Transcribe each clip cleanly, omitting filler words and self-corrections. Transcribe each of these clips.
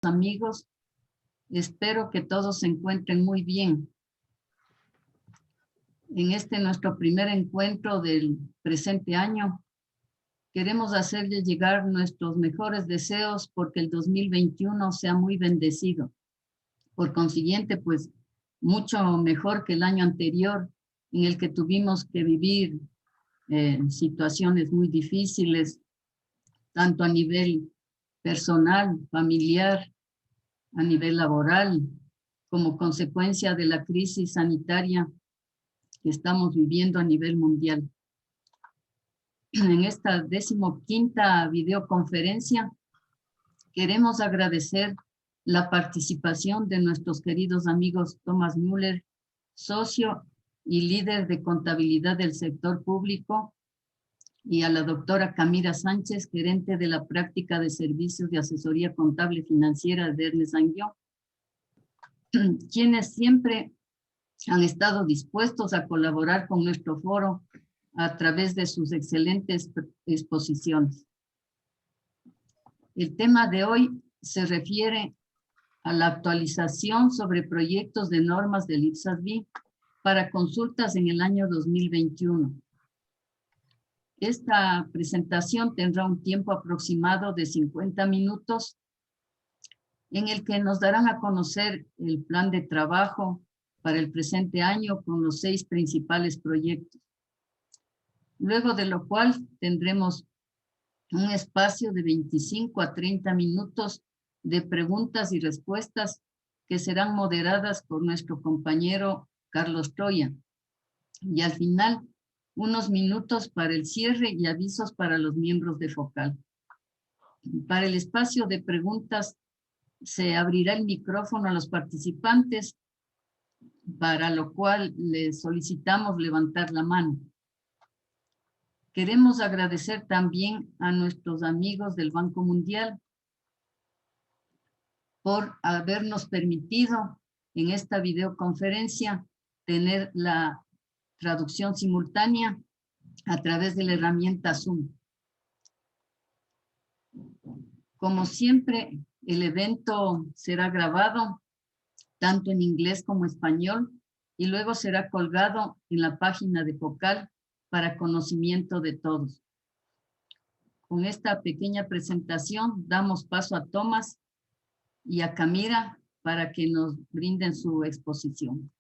amigos, espero que todos se encuentren muy bien. En este nuestro primer encuentro del presente año, queremos hacerles llegar nuestros mejores deseos porque el 2021 sea muy bendecido. Por consiguiente, pues, mucho mejor que el año anterior, en el que tuvimos que vivir situaciones muy difíciles, tanto a nivel personal, familiar, a nivel laboral, como consecuencia de la crisis sanitaria que estamos viviendo a nivel mundial. En esta 15ª videoconferencia queremos agradecer la participación de nuestros queridos amigos Thomas Müller, socio y líder de contabilidad del sector público, y a la doctora Camila Sánchez, gerente de la práctica de servicios de asesoría contable financiera de Ernst & Young, quienes siempre han estado dispuestos a colaborar con nuestro foro a través de sus excelentes exposiciones. El tema de hoy se refiere a la actualización sobre proyectos de normas del IPSAS-B para consultas en el año 2021. Esta presentación tendrá un tiempo aproximado de 50 minutos en el que nos darán a conocer el plan de trabajo para el presente año con los 6 principales proyectos. Luego de lo cual tendremos un espacio de 25 a 30 minutos de preguntas y respuestas que serán moderadas por nuestro compañero Carlos Troya. Y al final, unos minutos para el cierre y avisos para los miembros de Focal. Para el espacio de preguntas se abrirá el micrófono a los participantes, para lo cual les solicitamos levantar la mano. Queremos agradecer también a nuestros amigos del Banco Mundial por habernos permitido en esta videoconferencia tener la traducción simultánea a través de la herramienta Zoom. Como siempre, el evento será grabado tanto en inglés como español y luego será colgado en la página de Focal para conocimiento de todos. Con esta pequeña presentación damos paso a Tomás y a Camila para que nos brinden su exposición.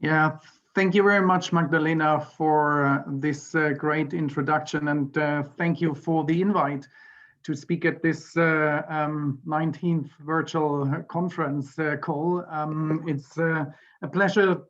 Yeah, thank you very much, Magdalena, for this great introduction, and thank you for the invite to speak at this 19th virtual conference call. It's a pleasure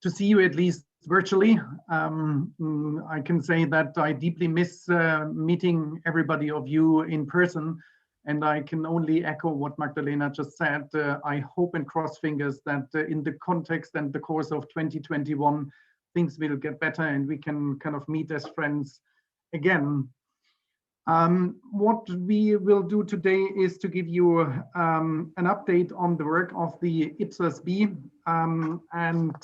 to see you, at least virtually. I can say that I deeply miss meeting everybody of you in person, and I can only echo what Magdalena just said. I hope and cross fingers that in the context and the course of 2021, things will get better and we can kind of meet as friends again. What we will do today is to give you an update on the work of the IPSAS-B, and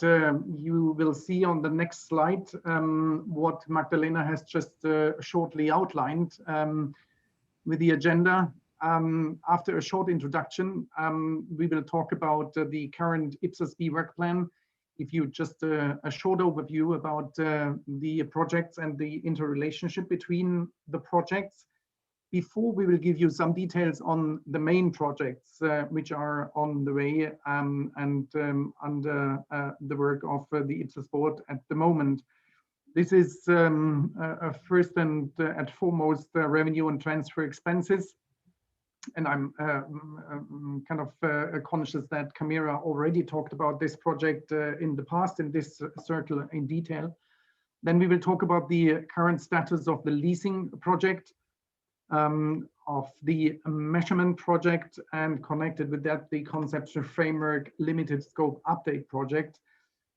you will see on the next slide what Magdalena has just shortly outlined with the agenda. After a short introduction, we will talk about the current IPSAS-B work plan. If you just a short overview about the projects and the interrelationship between the projects, before we will give you some details on the main projects which are on the way and under the work of the IPSAS board at the moment. This is first and foremost revenue and transfer expenses. And I'm kind of conscious that Camila already talked about this project in the past in this circle in detail. Then we will talk about the current status of the leasing project, of the measurement project, and connected with that, the conceptual framework limited scope update project.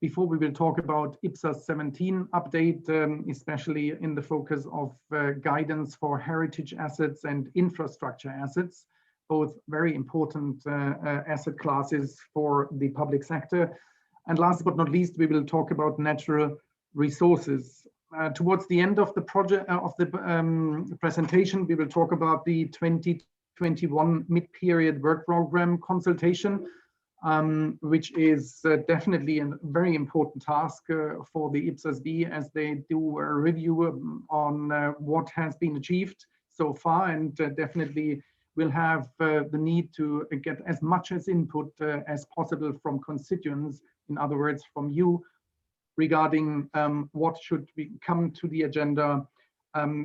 Before we will talk about IPSAS 17 update, especially in the focus of guidance for heritage assets and infrastructure assets, both very important asset classes for the public sector. And last but not least, we will talk about natural resources. Towards the end of the project presentation, we will talk about the 2021 mid-period work program consultation, which is definitely a very important task for the IPSAS-B, as they do a review on what has been achieved so far, and definitely will have the need to get as much as input as possible from constituents, in other words, from you, regarding what should come to the agenda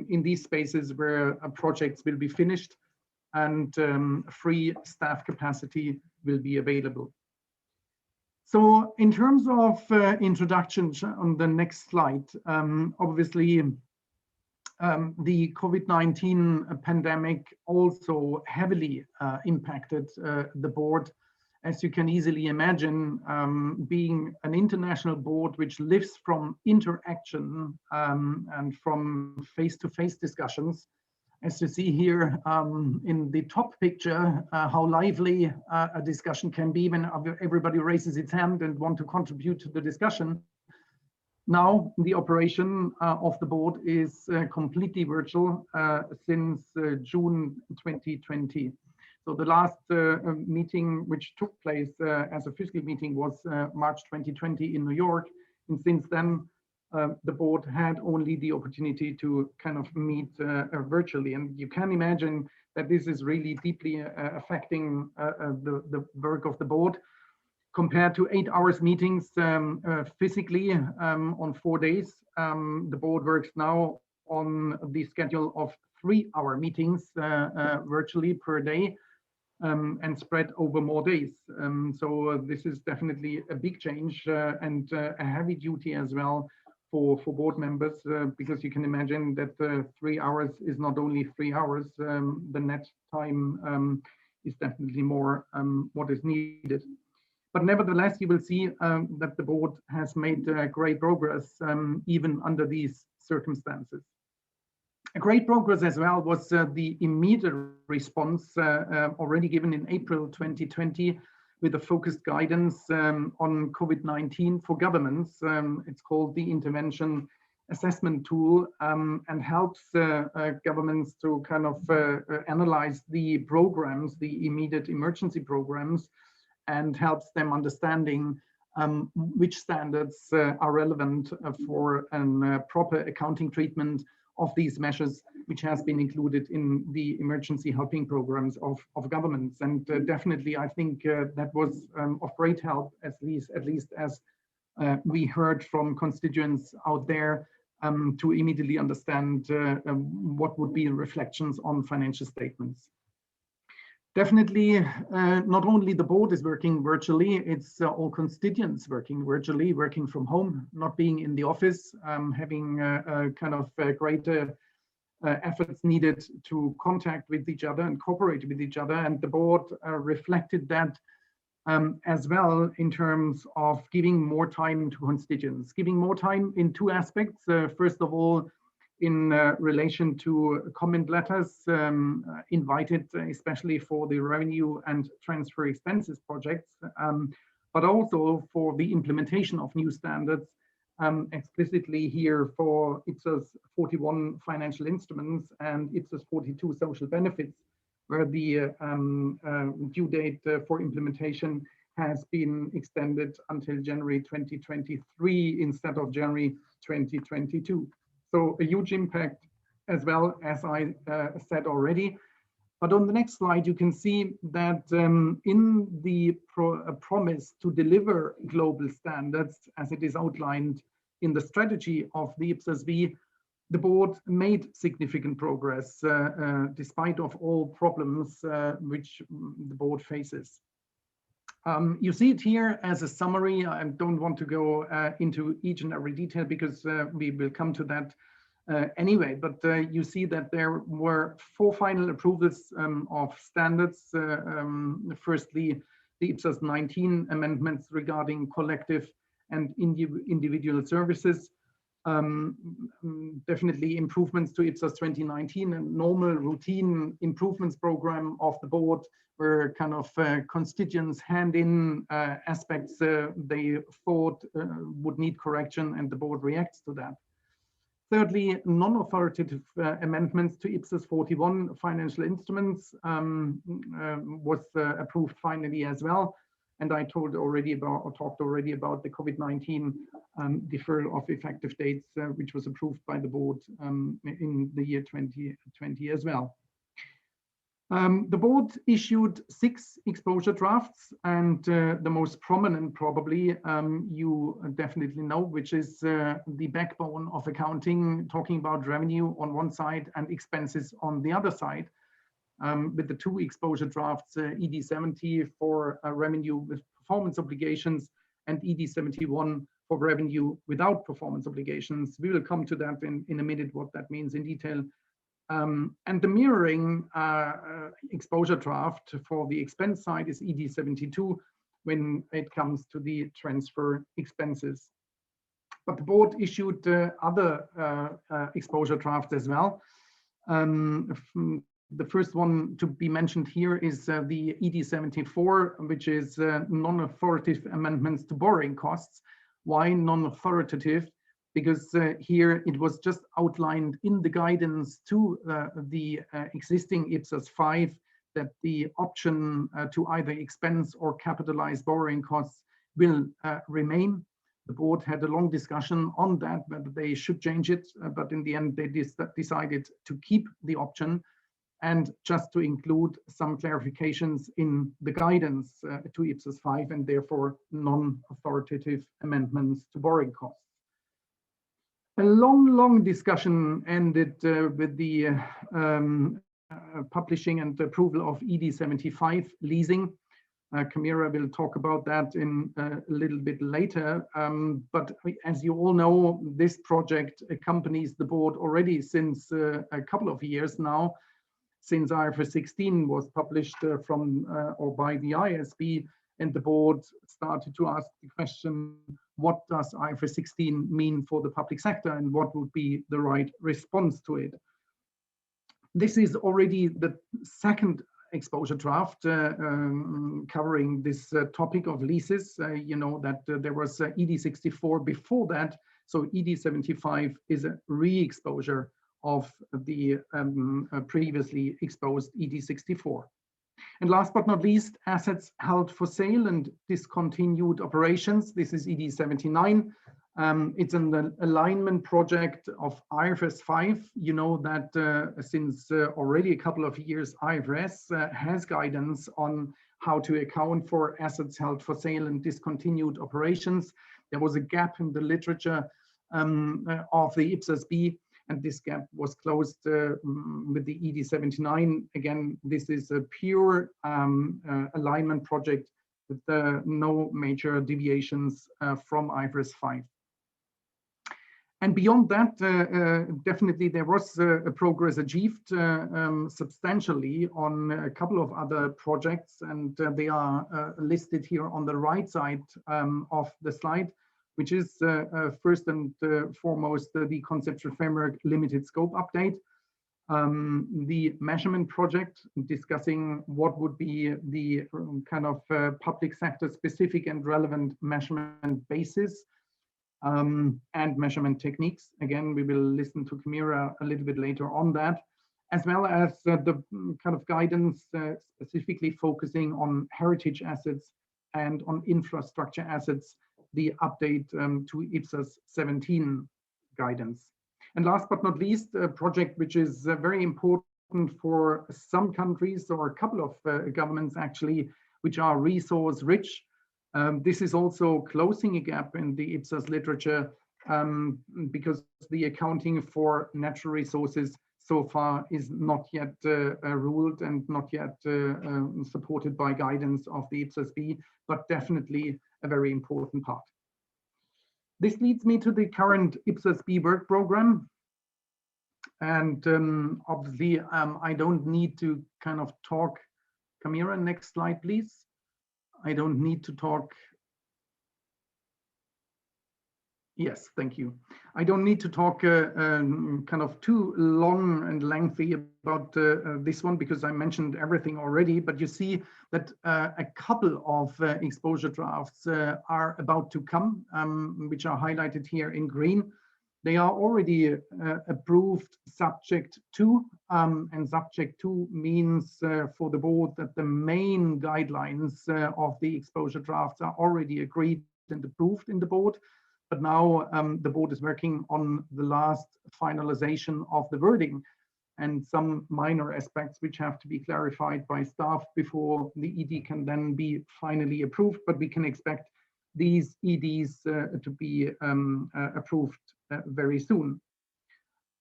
in these spaces where projects will be finished and free staff capacity will be available. So in terms of introduction on the next slide, obviously the COVID-19 pandemic also heavily impacted the board. As you can easily imagine, being an international board which lives from interaction and from face-to-face discussions, as you see here in the top picture, how lively a discussion can be when everybody raises its hand and want to contribute to the discussion. Now, the operation of the board is completely virtual since June 2020. So the last meeting which took place as a physical meeting was March 2020 in New York. And since then, the board had only the opportunity to kind of meet virtually. And you can imagine that this is really deeply affecting the work of the board. Compared to 8 hours meetings physically on 4 days, the board works now on the schedule of 3-hour meetings virtually per day. And spread over more days. So this is definitely a big change and a heavy duty as well for board members, because you can imagine that 3 hours is not only 3 hours, the net time is definitely more what is needed. But nevertheless, you will see that the board has made great progress even under these circumstances. A great progress as well was the immediate response already given in April 2020 with a focused guidance on COVID-19 for governments. It's called the Intervention Assessment Tool and helps governments to kind of analyze the programs, the immediate emergency programs, and helps them understanding which standards are relevant for a proper accounting treatment of these measures, which has been included in the emergency helping programs of governments. And definitely, I think that was of great help, at least as we heard from constituents out there to immediately understand what would be reflections on financial statements. Definitely, not only the board is working virtually, it's all constituents working virtually, working from home, not being in the office, having kind of greater efforts needed to contact with each other and cooperate with each other. And the board reflected that as well in terms of giving more time to constituents, giving more time in 2 aspects. First of all, in relation to comment letters invited, especially for the revenue and transfer expenses projects, but also for the implementation of new standards, explicitly here for IPSAS 41 financial instruments and IPSAS 42 social benefits, where the due date for implementation has been extended until January 2023 instead of January 2022. So a huge impact as well, as I said already. But on the next slide, you can see that in the promise to deliver global standards, as it is outlined in the strategy of the IPSAS-B, the board made significant progress despite of all problems which the board faces. You see it here as a summary. I don't want to go into each and every detail because we will come to that anyway, but you see that there were 4 final approvals of standards. Firstly, the IPSAS 19 amendments regarding collective and individual services. Definitely improvements to IPSAS 2019 and normal routine improvements program of the board, where kind of constituents hand in aspects they thought would need correction, and the board reacts to that. Thirdly, non-authoritative amendments to IPSAS 41 financial instruments was approved finally as well. And I talked already about the COVID-19 deferral of effective dates, which was approved by the board in the year 2020 as well. The board issued 6 exposure drafts, and the most prominent probably you definitely know, which is the backbone of accounting, talking about revenue on one side and expenses on the other side. With the 2 exposure drafts, ED70 for revenue with performance obligations and ED71 for revenue without performance obligations. We will come to that in a minute, what that means in detail. And the mirroring exposure draft for the expense side is ED72 when it comes to the transfer expenses. But the board issued other exposure drafts as well. The first one to be mentioned here is the ED74, which is non-authoritative amendments to borrowing costs. Why non-authoritative? Because here it was just outlined in the guidance to the existing IPSAS 5 that the option to either expense or capitalize borrowing costs will remain. The board had a long discussion on that, whether they should change it, but in the end they decided to keep the option and just to include some clarifications in the guidance to IPSAS 5 and therefore non-authoritative amendments to borrowing costs. A long discussion ended with the publishing and approval of ED75 leasing. Camilla will talk about that in a little bit later. But as you all know, this project accompanies the board already since a couple of years now, since IFRS 16 was published from or by the IASB, and the board started to ask the question, what does IFRS 16 mean for the public sector and what would be the right response to it? This is already the second exposure draft covering this topic of leases. You know that there was ED64 before that, so ED75 is a re-exposure of the previously exposed ED64. And last but not least, assets held for sale and discontinued operations. This is ED79. It's an alignment project of IFRS 5. You know that since already a couple of years, IFRS has guidance on how to account for assets held for sale and discontinued operations. There was a gap in the literature of the IPSAS-B, and this gap was closed with the ED79. Again, this is a pure alignment project with no major deviations from IFRS 5. And beyond that, definitely there was a progress achieved substantially on a couple of other projects, and they are listed here on the right side of the slide, which is first and foremost the conceptual framework limited scope update, the measurement project discussing what would be the kind of public sector specific and relevant measurement basis and measurement techniques. Again, we will listen to Camilla a little bit later on that, as well as the kind of guidance specifically focusing on heritage assets and on infrastructure assets, the update to IPSAS 17 guidance. And last but not least, a project which is very important for some countries or a couple of governments actually, which are resource rich. This is also closing a gap in the IPSAS literature because the accounting for natural resources so far is not yet ruled and not yet supported by guidance of the IPSAS-B, but definitely a very important part. This leads me to the current IPSAS-B work program. And obviously, I don't need to kind of talk. Camilla, next slide, please. I don't need to talk. Yes, thank you. I don't need to talk kind of too long and lengthy about this one because I mentioned everything already, but you see that a couple of exposure drafts are about to come, which are highlighted here in green. They are already approved subject to, and subject to means for the board that the main guidelines of the exposure drafts are already agreed and approved in the board. But now the board is working on the last finalization of the wording and some minor aspects which have to be clarified by staff before the ED can then be finally approved. But we can expect these EDs to be approved very soon.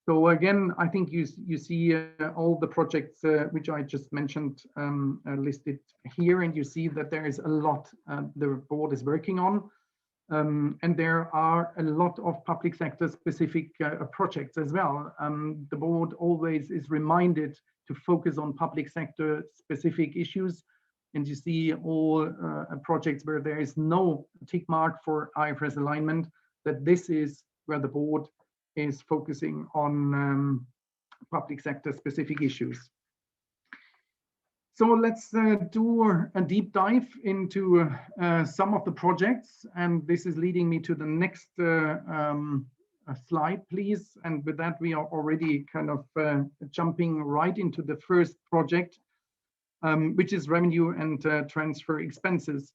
So again, I think you see all the projects which I just mentioned listed here, and you see that there is a lot the board is working on. And there are a lot of public sector specific projects as well. The board always is reminded to focus on public sector specific issues. And you see all projects where there is no tick mark for IFRS alignment, that this is where the board is focusing on public sector specific issues. So let's do a deep dive into some of the projects. And this is leading me to the next slide, please. And with that, we are already kind of jumping right into the first project, which is revenue and transfer expenses.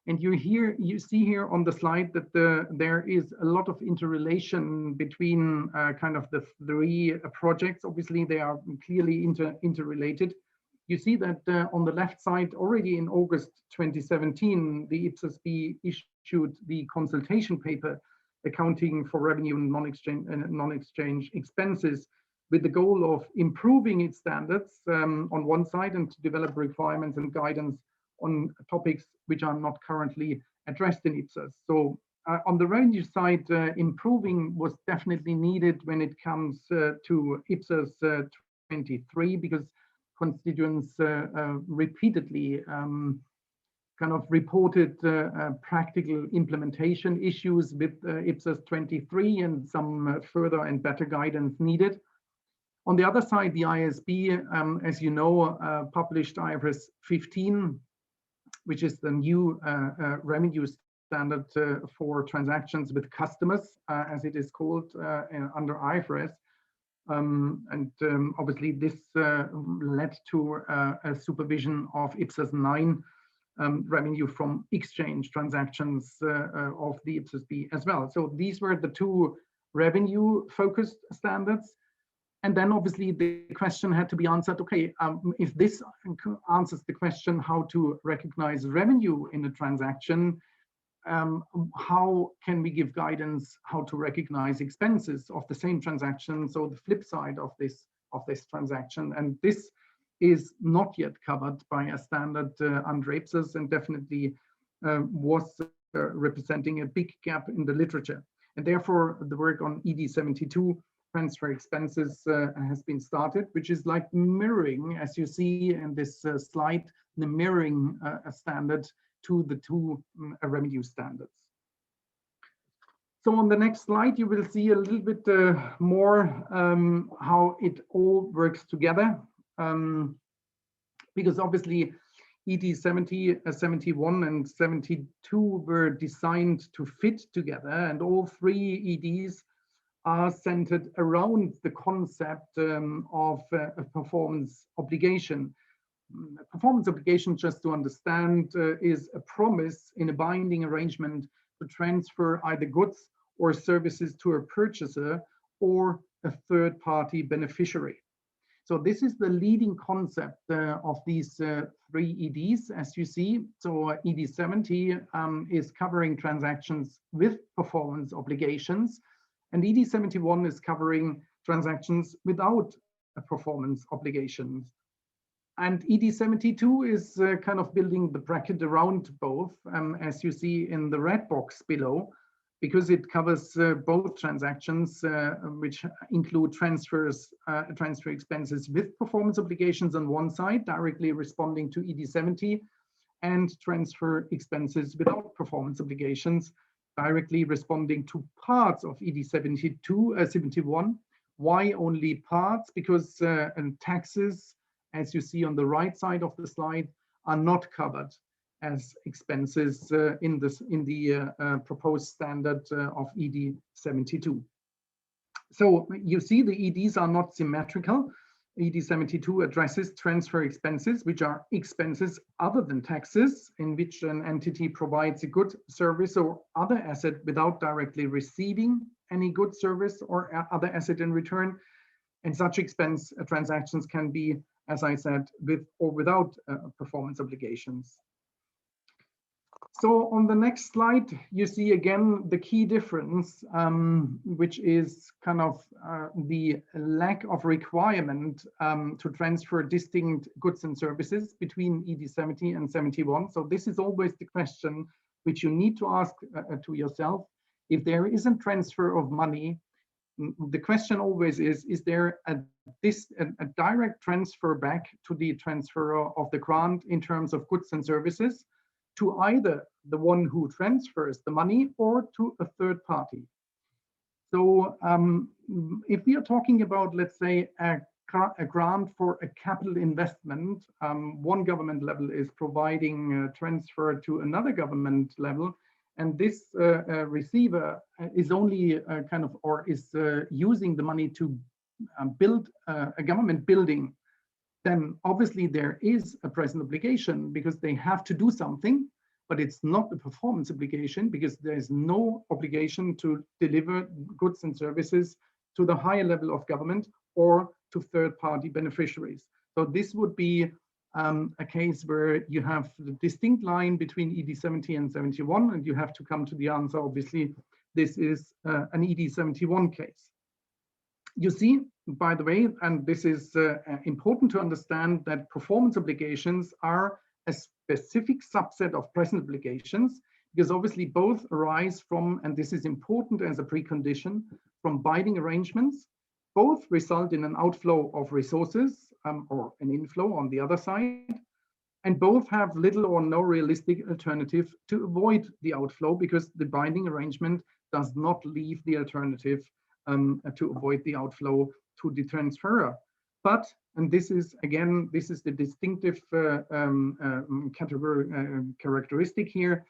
And you see here on the slide that there is a lot of interrelation between kind of the three projects. Obviously, they are clearly interrelated. You see that on the left side, already in August 2017, the IPSAS-B issued the consultation paper accounting for revenue and non-exchange expenses, with the goal of improving its standards on one side and to develop requirements and guidance on topics which are not currently addressed in IPSAS. So on the revenue side, improving was definitely needed when it comes to IPSAS 23, because constituents repeatedly kind of reported practical implementation issues with IPSAS 23 and some further and better guidance needed. On the other side, the IASB, as you know, published IFRS 15, which is the new revenue standard for transactions with customers, as it is called under IFRS. Obviously this led to a supervision of IPSAS 9 revenue from exchange transactions of the IPSAS-B as well. So these were the two revenue focused standards. And then obviously the question had to be answered, okay, if this answers the question how to recognize revenue in a transaction, how can we give guidance how to recognize expenses of the same transaction, so the flip side of this transaction? And this is not yet covered by a standard under IPSAS, and definitely was representing a big gap in the literature. And therefore the work on ED 72 transfer expenses has been started, which is like mirroring, as you see in this slide, the mirroring a standard to the two revenue standards. So on the next slide, you will see a little bit more how it all works together. Because obviously ED 70, 71 and 72 were designed to fit together, and all three EDs are centered around the concept of a performance obligation. A performance obligation, just to understand, is a promise in a binding arrangement to transfer either goods or services to a purchaser or a third-party beneficiary. So this is the leading concept of these three EDs, as you see. So ED 70 is covering transactions with performance obligations, and ED 71 is covering transactions without a performance obligations. And ED 72 is kind of building the bracket around both, as you see in the red box below, because it covers both transactions, which include transfer expenses with performance obligations on one side, directly responding to ED 70, and transfer expenses without performance obligations, directly responding to parts of ED 71. Why only parts? Because taxes, as you see on the right side of the slide, are not covered as expenses in the proposed standard of ED 72. So you see the EDs are not symmetrical. ED 72 addresses transfer expenses, which are expenses other than taxes, in which an entity provides a good, service, or other asset without directly receiving any good, service, or other asset in return. And such expense transactions can be, as I said, with or without performance obligations. So on the next slide, you see again the key difference, which is kind of the lack of requirement to transfer distinct goods and services between ED 70 and 71. So this is always the question which you need to ask to yourself. If there isn't transfer of money, the question always is there a direct transfer back to the transferor of the grant in terms of goods and services, to either the one who transfers the money or to a third party. So if we are talking about, let's say, a grant for a capital investment, one government level is providing a transfer to another government level, and this receiver is only kind of, or is using the money to build a government building, then obviously there is a present obligation because they have to do something, but it's not a performance obligation because there is no obligation to deliver goods and services to the higher level of government or to third-party beneficiaries. So this would be a case where you have the distinct line between ED 70 and 71, and you have to come to the answer, obviously, this is an ED 71 case. You see, by the way, and this is important to understand, that performance obligations are a specific subset of present obligations, because obviously both arise from, and this is important as a precondition, from binding arrangements. Both result in an outflow of resources or an inflow on the other side, and both have little or no realistic alternative to avoid the outflow, because the binding arrangement does not leave the alternative to avoid the outflow to the transferor. But, and this is again, this is the distinctive characteristic here,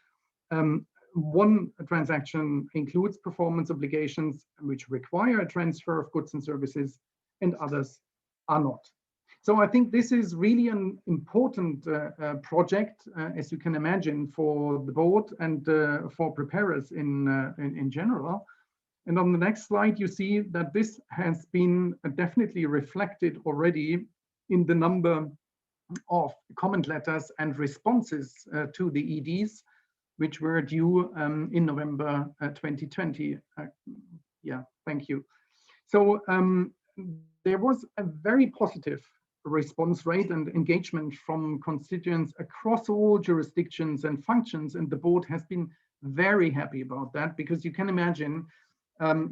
one transaction includes performance obligations which require a transfer of goods and services, and others are not. So I think this is really an important project, as you can imagine, for the board and for preparers in general. And on the next slide, you see that this has been definitely reflected already in the number of comment letters and responses to the EDs, which were due in November 2020. Yeah, thank you. So there was a very positive response rate and engagement from constituents across all jurisdictions and functions, and the board has been very happy about that, because you can imagine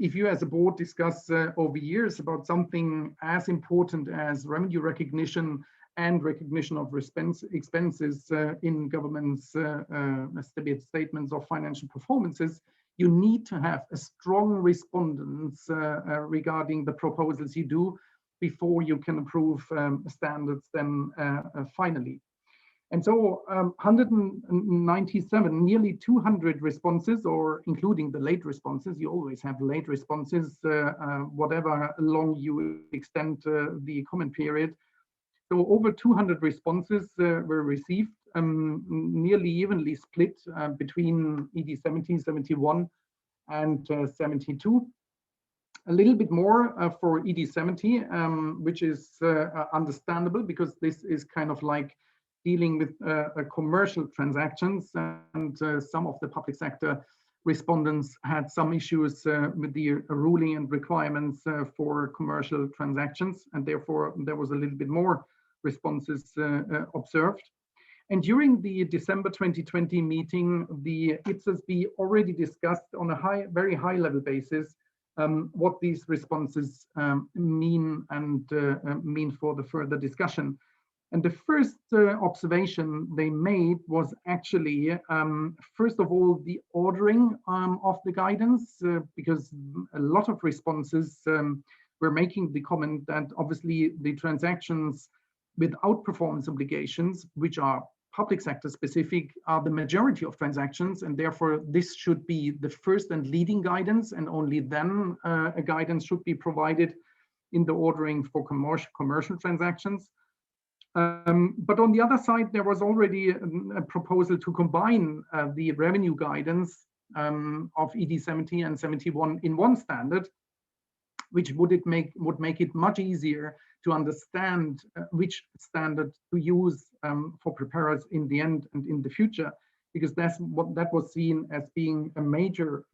if you as a board discuss over years about something as important as revenue recognition and recognition of expenses in government's statements of financial performances, you need to have a strong respondence regarding the proposals you do before you can approve standards then finally. And so 197, nearly 200 responses, or including the late responses, you always have late responses, whatever long you extend the comment period. So over 200 responses were received, nearly evenly split between ED 70, 71 and 72. A little bit more for ED 70, which is understandable, because this is kind of like dealing with commercial transactions, and some of the public sector respondents had some issues with the ruling and requirements for commercial transactions, and therefore there was a little bit more responses observed. And during the December 2020 meeting, the IPSASB already discussed on a very high level basis what these responses mean and mean for the further discussion. And the first observation they made was actually, first of all, the ordering of the guidance, because a lot of responses were making the comment that obviously the transactions without performance obligations, which are public sector specific are the majority of transactions, and therefore this should be the first and leading guidance, and only then a guidance should be provided in the ordering for commercial transactions. But on the other side, there was already a proposal to combine the revenue guidance of ED 70 and 71 in one standard, which would make it much easier to understand which standard to use for preparers in the end and in the future, because that was seen as being a major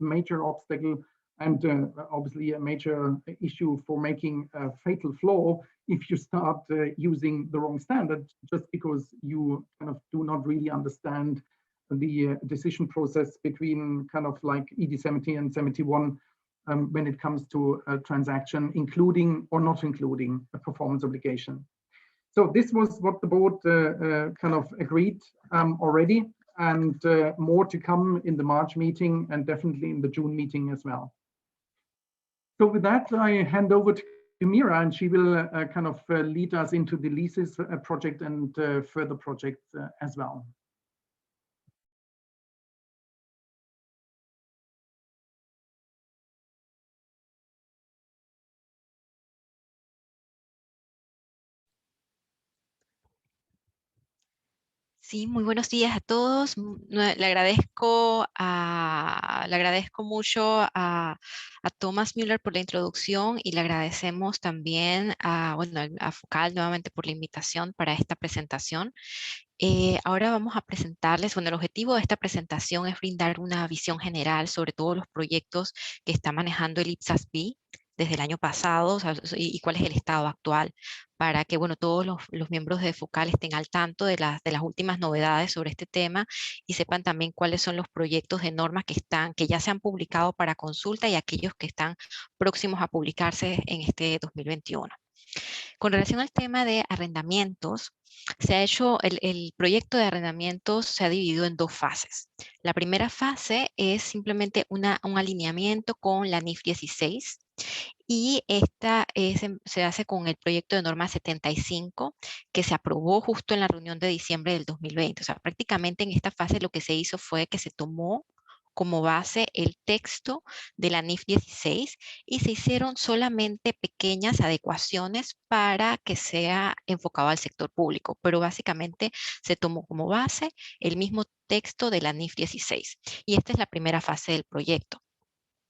obstacle and obviously a major issue for making a fatal flaw if you start using the wrong standard, just because you kind of do not really understand the decision process between kind of like ED 70 and 71 when it comes to a transaction, including or not including a performance obligation. So this was what the board kind of agreed already, and more to come in the March meeting and definitely in the June meeting as well. So with that, I hand over to Mira, and she will kind of lead us into the LESIS project and further projects as well. Sí, muy buenos días a todos. Le agradezco mucho a Thomas Müller por la introducción, y le agradecemos también a Focal nuevamente por la invitación para esta presentación. Ahora vamos a presentarles, el objetivo de esta presentación es brindar una visión general sobre todos los proyectos que está manejando el IPSAS-B desde el año pasado, y cuál es el estado actual, para que todos los miembros de Focal estén al tanto de las últimas novedades sobre este tema y sepan también cuáles son los proyectos de normas que ya se han publicado para consulta y aquellos que están próximos a publicarse en este 2021. Con relación al tema de arrendamientos, el proyecto de arrendamientos se ha dividido en dos fases. La primera fase es simplemente un alineamiento con la NIF 16, y esta se hace con el proyecto de norma 75 que se aprobó justo en la reunión de diciembre del 2020. O sea, prácticamente en esta fase lo que se hizo fue que se tomó como base el texto de la NIF 16 y se hicieron solamente pequeñas adecuaciones para que sea enfocado al sector público, pero básicamente se tomó como base el mismo texto de la NIF 16. Y esta es la primera fase del proyecto.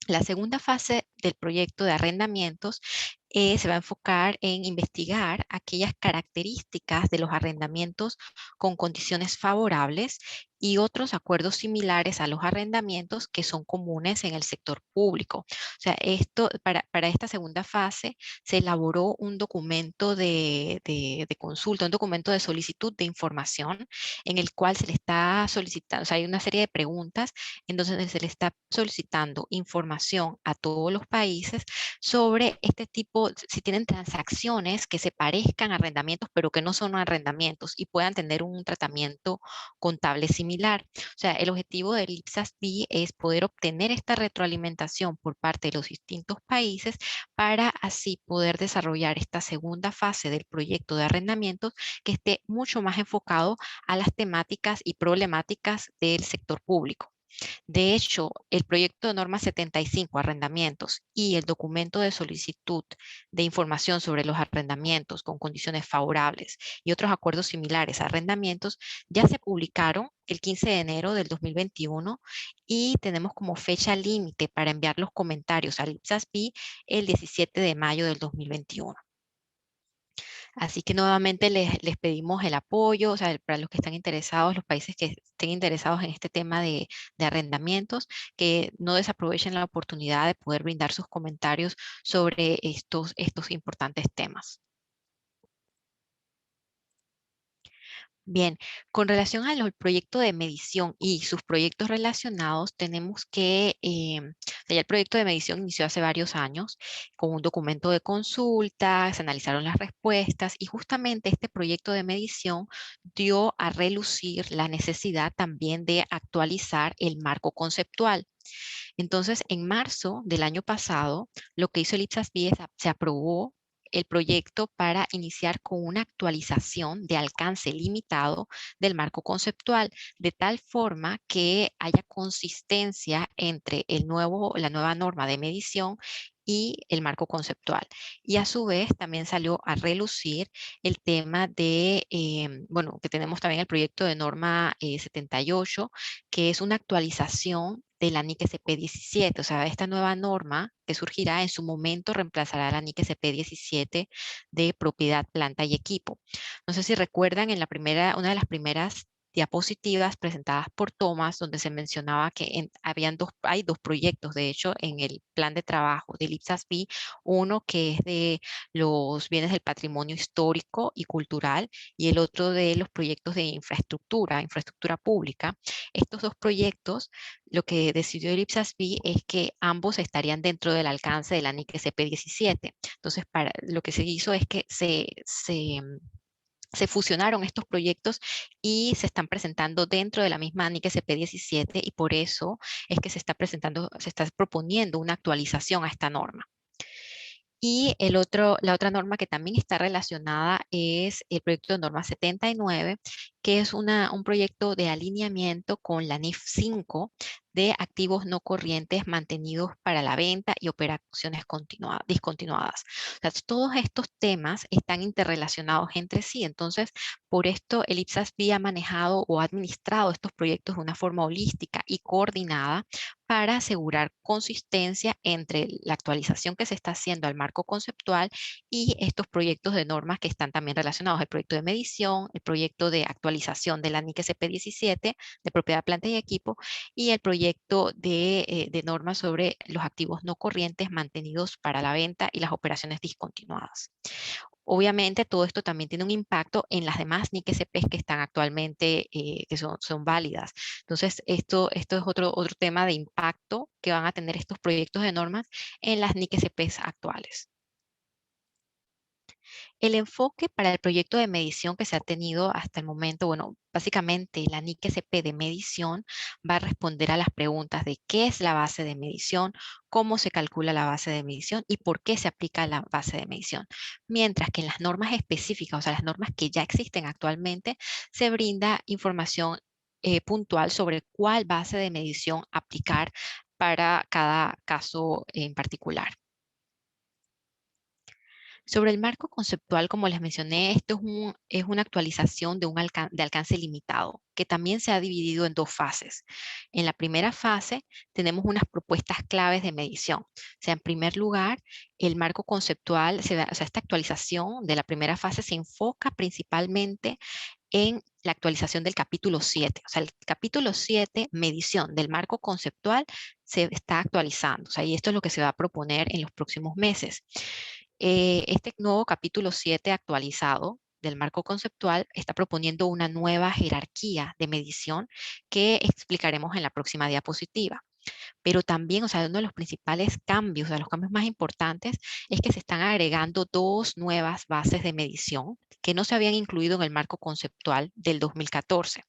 La segunda fase del proyecto de arrendamientos se va a enfocar en investigar aquellas características de los arrendamientos con condiciones favorables y otros acuerdos similares a los arrendamientos que son comunes en el sector público. O sea, para esta segunda fase se elaboró un documento de consulta, un documento de solicitud de información en el cual se le está solicitando, o sea, hay una serie de preguntas en donde se le está solicitando información a todos los países sobre este tipo, si tienen transacciones que se parezcan a arrendamientos, pero que no son arrendamientos y puedan tener un tratamiento contable similar. O sea, el objetivo del IPSAS-B es poder obtener esta retroalimentación por parte de los distintos países para así poder desarrollar esta segunda fase del proyecto de arrendamientos que esté mucho más enfocado a las temáticas y problemáticas del sector público. De hecho, el proyecto de norma 75, arrendamientos, y el documento de solicitud de información sobre los arrendamientos con condiciones favorables y otros acuerdos similares a arrendamientos ya se publicaron el 15 de enero del 2021 y tenemos como fecha límite para enviar los comentarios al IPSAS-B el 17 de mayo del 2021. Así que nuevamente les pedimos el apoyo, o sea, para los que están interesados, los países que estén interesados en este tema de arrendamientos, que no desaprovechen la oportunidad de poder brindar sus comentarios sobre estos importantes temas. Bien, con relación al proyecto de medición y sus proyectos relacionados, tenemos que ya el proyecto de medición inició hace varios años con un documento de consulta, se analizaron las respuestas y justamente este proyecto de medición dio a relucir la necesidad también de actualizar el marco conceptual. Entonces, en marzo del año pasado, lo que hizo el IPSAS-B se aprobó el proyecto para iniciar con una actualización de alcance limitado del marco conceptual, de tal forma que haya consistencia entre la nueva norma de medición y el marco conceptual. Y a su vez también salió a relucir el tema de, bueno, que tenemos también el proyecto de norma 78, que es una actualización de la NIC SP17, o sea, esta nueva norma que surgirá en su momento reemplazará a la NIC SP17 de propiedad, planta y equipo. No sé si recuerdan en una de las primeras diapositivas presentadas por Tomás, donde se mencionaba que hay dos proyectos, de hecho, en el plan de trabajo del IPSAS-B, uno que es de los bienes del patrimonio histórico y cultural, y el otro de los proyectos de infraestructura pública. Estos dos proyectos, lo que decidió el IPSAS-B es que ambos estarían dentro del alcance de la NIC SP17. Entonces, lo que se hizo es que se fusionaron estos proyectos y se están presentando dentro de la misma NIC SP17, y por eso es que se está proponiendo una actualización a esta norma. Y la otra norma que también está relacionada es el proyecto de norma 79, que es un proyecto de alineamiento con la NIF 5 de activos no corrientes mantenidos para la venta y operaciones discontinuadas. O sea, todos estos temas están interrelacionados entre sí. Entonces, por esto el IPSAS-B ha manejado o ha administrado estos proyectos de una forma holística y coordinada para asegurar consistencia entre la actualización que se está haciendo al marco conceptual y estos proyectos de normas que están también relacionados, el proyecto de medición, el proyecto de actualización de la NIC SP17 de propiedad, planta y equipo, y el proyecto de normas sobre los activos no corrientes mantenidos para la venta y las operaciones discontinuadas. Obviamente, todo esto también tiene un impacto en las demás NIC SPs que están actualmente, que son válidas. Entonces, esto es otro tema de impacto que van a tener estos proyectos de normas en las NIC SPs actuales. El enfoque para el proyecto de medición que se ha tenido hasta el momento, bueno, básicamente la NIC SP de medición va a responder a las preguntas de qué es la base de medición, cómo se calcula la base de medición y por qué se aplica la base de medición. Mientras que en las normas específicas, o sea, las normas que ya existen actualmente, se brinda información puntual sobre cuál base de medición aplicar para cada caso en particular. Sobre el marco conceptual, como les mencioné, esto es una actualización de alcance limitado, que también se ha dividido en dos fases. En la primera fase tenemos unas propuestas claves de medición. O sea, en primer lugar, el marco conceptual, o sea, esta actualización de la primera fase se enfoca principalmente en la actualización del capítulo 7. O sea, el capítulo 7, medición del marco conceptual, se está actualizando. O sea, y esto es lo que se va a proponer en los próximos meses. Este nuevo capítulo 7 actualizado del marco conceptual está proponiendo una nueva jerarquía de medición que explicaremos en la próxima diapositiva. Pero también, o sea, uno de los principales cambios, de los cambios más importantes, es que se están agregando dos nuevas bases de medición que no se habían incluido en el marco conceptual del 2014.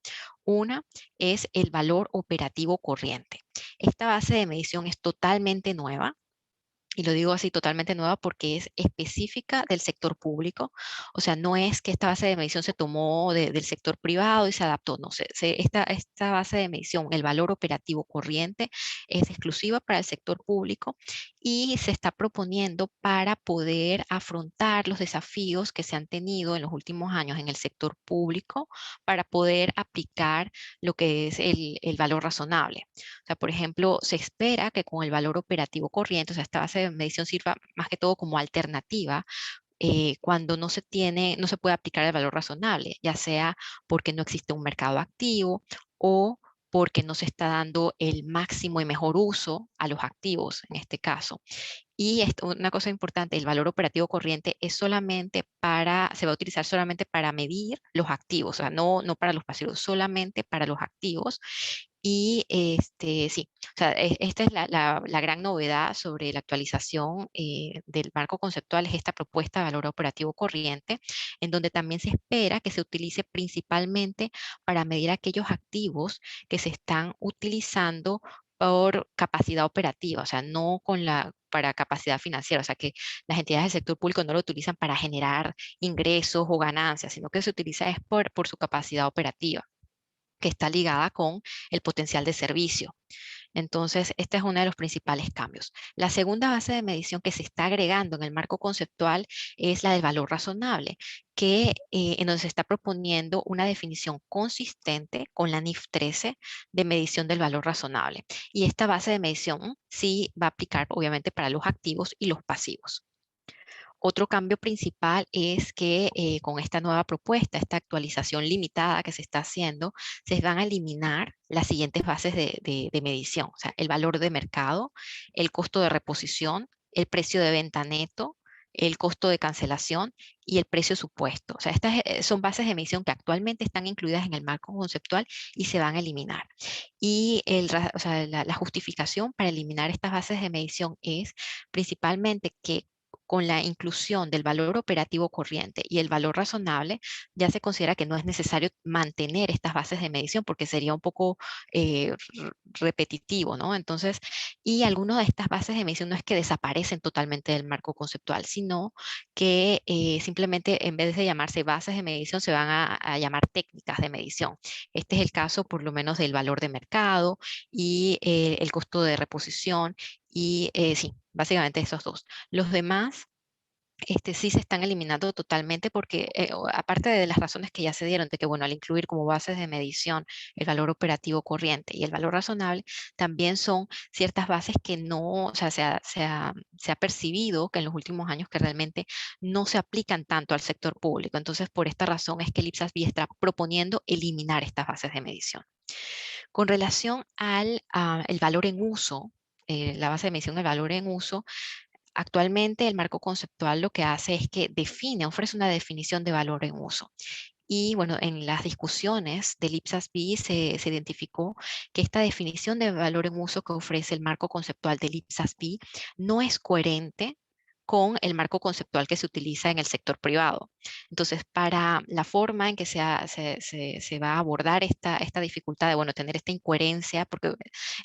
Una es el valor operativo corriente. Esta base de medición es totalmente nueva. Y lo digo así, totalmente nueva, porque es específica del sector público. O sea, no es que esta base de medición se tomó del sector privado y se adaptó. No, esta base de medición, el valor operativo corriente, es exclusiva para el sector público y se está proponiendo para poder afrontar los desafíos que se han tenido en los últimos años en el sector público para poder aplicar lo que es el valor razonable. O sea, por ejemplo, se espera que con el valor operativo corriente, o sea, esta base de medición sirva más que todo como alternativa cuando no se puede aplicar el valor razonable, ya sea porque no existe un mercado activo o porque no se está dando el máximo y mejor uso a los activos en este caso. Y una cosa importante, el valor operativo corriente se va a utilizar solamente para medir los activos, o sea, no para los pasivos, solamente para los activos. Y sí, o sea, esta es la gran novedad sobre la actualización del marco conceptual, es esta propuesta de valor operativo corriente, en donde también se espera que se utilice principalmente para medir aquellos activos que se están utilizando por capacidad operativa, o sea, no para capacidad financiera, o sea que las entidades del sector público no lo utilizan para generar ingresos o ganancias, sino que se utiliza es por su capacidad operativa, que está ligada con el potencial de servicio. Entonces, este es uno de los principales cambios. La segunda base de medición que se está agregando en el marco conceptual es la del valor razonable, en donde se está proponiendo una definición consistente con la NIF 13 de medición del valor razonable. Y esta base de medición sí va a aplicar, obviamente, para los activos y los pasivos. Otro cambio principal es que con esta nueva propuesta, esta actualización limitada que se está haciendo, se van a eliminar las siguientes bases de medición, o sea, el valor de mercado, el costo de reposición, el precio de venta neto, el costo de cancelación y el precio supuesto. O sea, estas son bases de medición que actualmente están incluidas en el marco conceptual y se van a eliminar. Y o sea, la justificación para eliminar estas bases de medición es principalmente que con la inclusión del valor operativo corriente y el valor razonable, ya se considera que no es necesario mantener estas bases de medición porque sería un poco repetitivo, ¿no? Entonces, y algunas de estas bases de medición no es que desaparecen totalmente del marco conceptual, sino que simplemente en vez de llamarse bases de medición, se van a llamar técnicas de medición. Este es el caso, por lo menos, del valor de mercado y el costo de reposición y sí, básicamente esos dos. Los demás sí se están eliminando totalmente porque, aparte de las razones que ya se dieron, de que, bueno, al incluir como bases de medición el valor operativo corriente y el valor razonable, también son ciertas bases que no, o sea, se ha percibido que en los últimos años que realmente no se aplican tanto al sector público. Entonces, por esta razón es que el IPSAS-B está proponiendo eliminar estas bases de medición. Con relación al el valor en uso, la base de medición del valor en uso, actualmente el marco conceptual lo que hace es que ofrece una definición de valor en uso. Y bueno, en las discusiones del IPSAS-B se identificó que esta definición de valor en uso que ofrece el marco conceptual del IPSAS-B no es coherente con el marco conceptual que se utiliza en el sector privado. Entonces, para la forma en que se va a abordar esta dificultad de, bueno, tener esta incoherencia, porque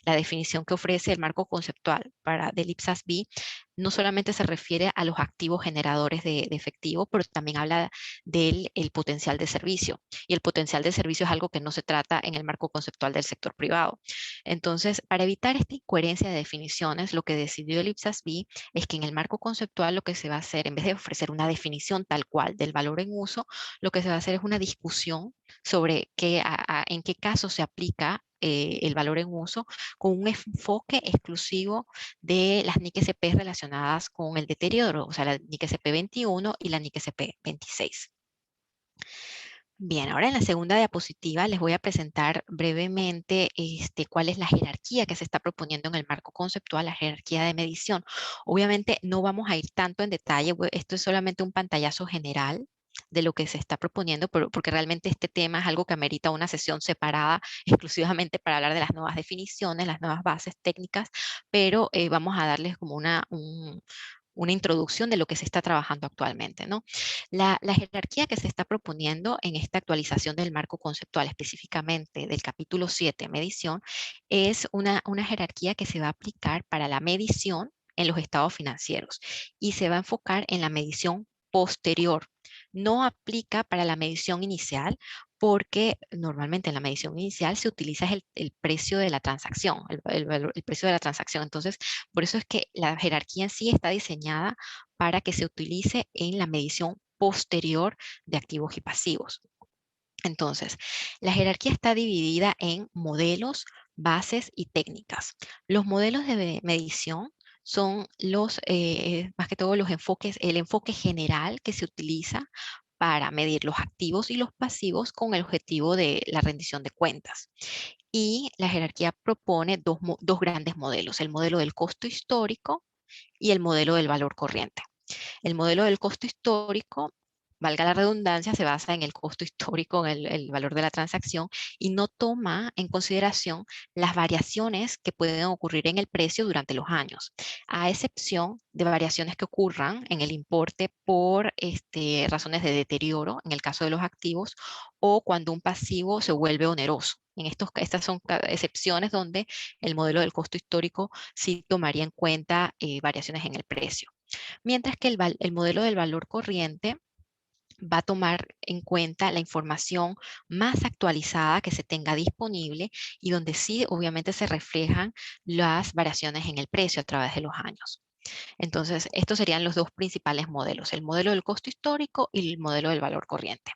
la definición que ofrece el marco conceptual del IPSAS-B no solamente se refiere a los activos generadores de efectivo, pero también habla del potencial de servicio. Y el potencial de servicio es algo que no se trata en el marco conceptual del sector privado. Entonces, para evitar esta incoherencia de definiciones, lo que decidió el IPSAS-B es que en el marco conceptual lo que se va a hacer, en vez de ofrecer una definición tal cual del valor en uso, lo que se va a hacer es una discusión sobre en qué caso se aplica el valor en uso, con un enfoque exclusivo de las NIC-SP relacionadas con el deterioro, o sea, la NIC-SP 21 y la NIC-SP 26. Bien, ahora en la segunda diapositiva les voy a presentar brevemente cuál es la jerarquía que se está proponiendo en el marco conceptual, la jerarquía de medición. Obviamente no vamos a ir tanto en detalle, esto es solamente un pantallazo general de lo que se está proponiendo, porque realmente este tema es algo que amerita una sesión separada exclusivamente para hablar de las nuevas definiciones, las nuevas bases técnicas, pero vamos a darles como una introducción de lo que se está trabajando actualmente, ¿no? La jerarquía que se está proponiendo en esta actualización del marco conceptual, específicamente del capítulo 7, medición, es una jerarquía que se va a aplicar para la medición en los estados financieros y se va a enfocar en la medición posterior. No aplica para la medición inicial porque normalmente en la medición inicial se utiliza el precio de la transacción, el precio de la transacción. Entonces, por eso es que la jerarquía en sí está diseñada para que se utilice en la medición posterior de activos y pasivos. Entonces, la jerarquía está dividida en modelos, bases y técnicas. Los modelos de medición son más que todo el enfoque general que se utiliza para medir los activos y los pasivos con el objetivo de la rendición de cuentas. Y la jerarquía propone dos grandes modelos, el modelo del costo histórico y el modelo del valor corriente. El modelo del costo histórico valga la redundancia, se basa en el costo histórico, en el valor de la transacción, y no toma en consideración las variaciones que pueden ocurrir en el precio durante los años, a excepción de variaciones que ocurran en el importe por razones de deterioro, en el caso de los activos, o cuando un pasivo se vuelve oneroso. Estas son excepciones donde el modelo del costo histórico sí tomaría en cuenta variaciones en el precio. Mientras que el modelo del valor corriente va a tomar en cuenta la información más actualizada que se tenga disponible y donde sí obviamente se reflejan las variaciones en el precio a través de los años. Entonces, estos serían los dos principales modelos, el modelo del costo histórico y el modelo del valor corriente.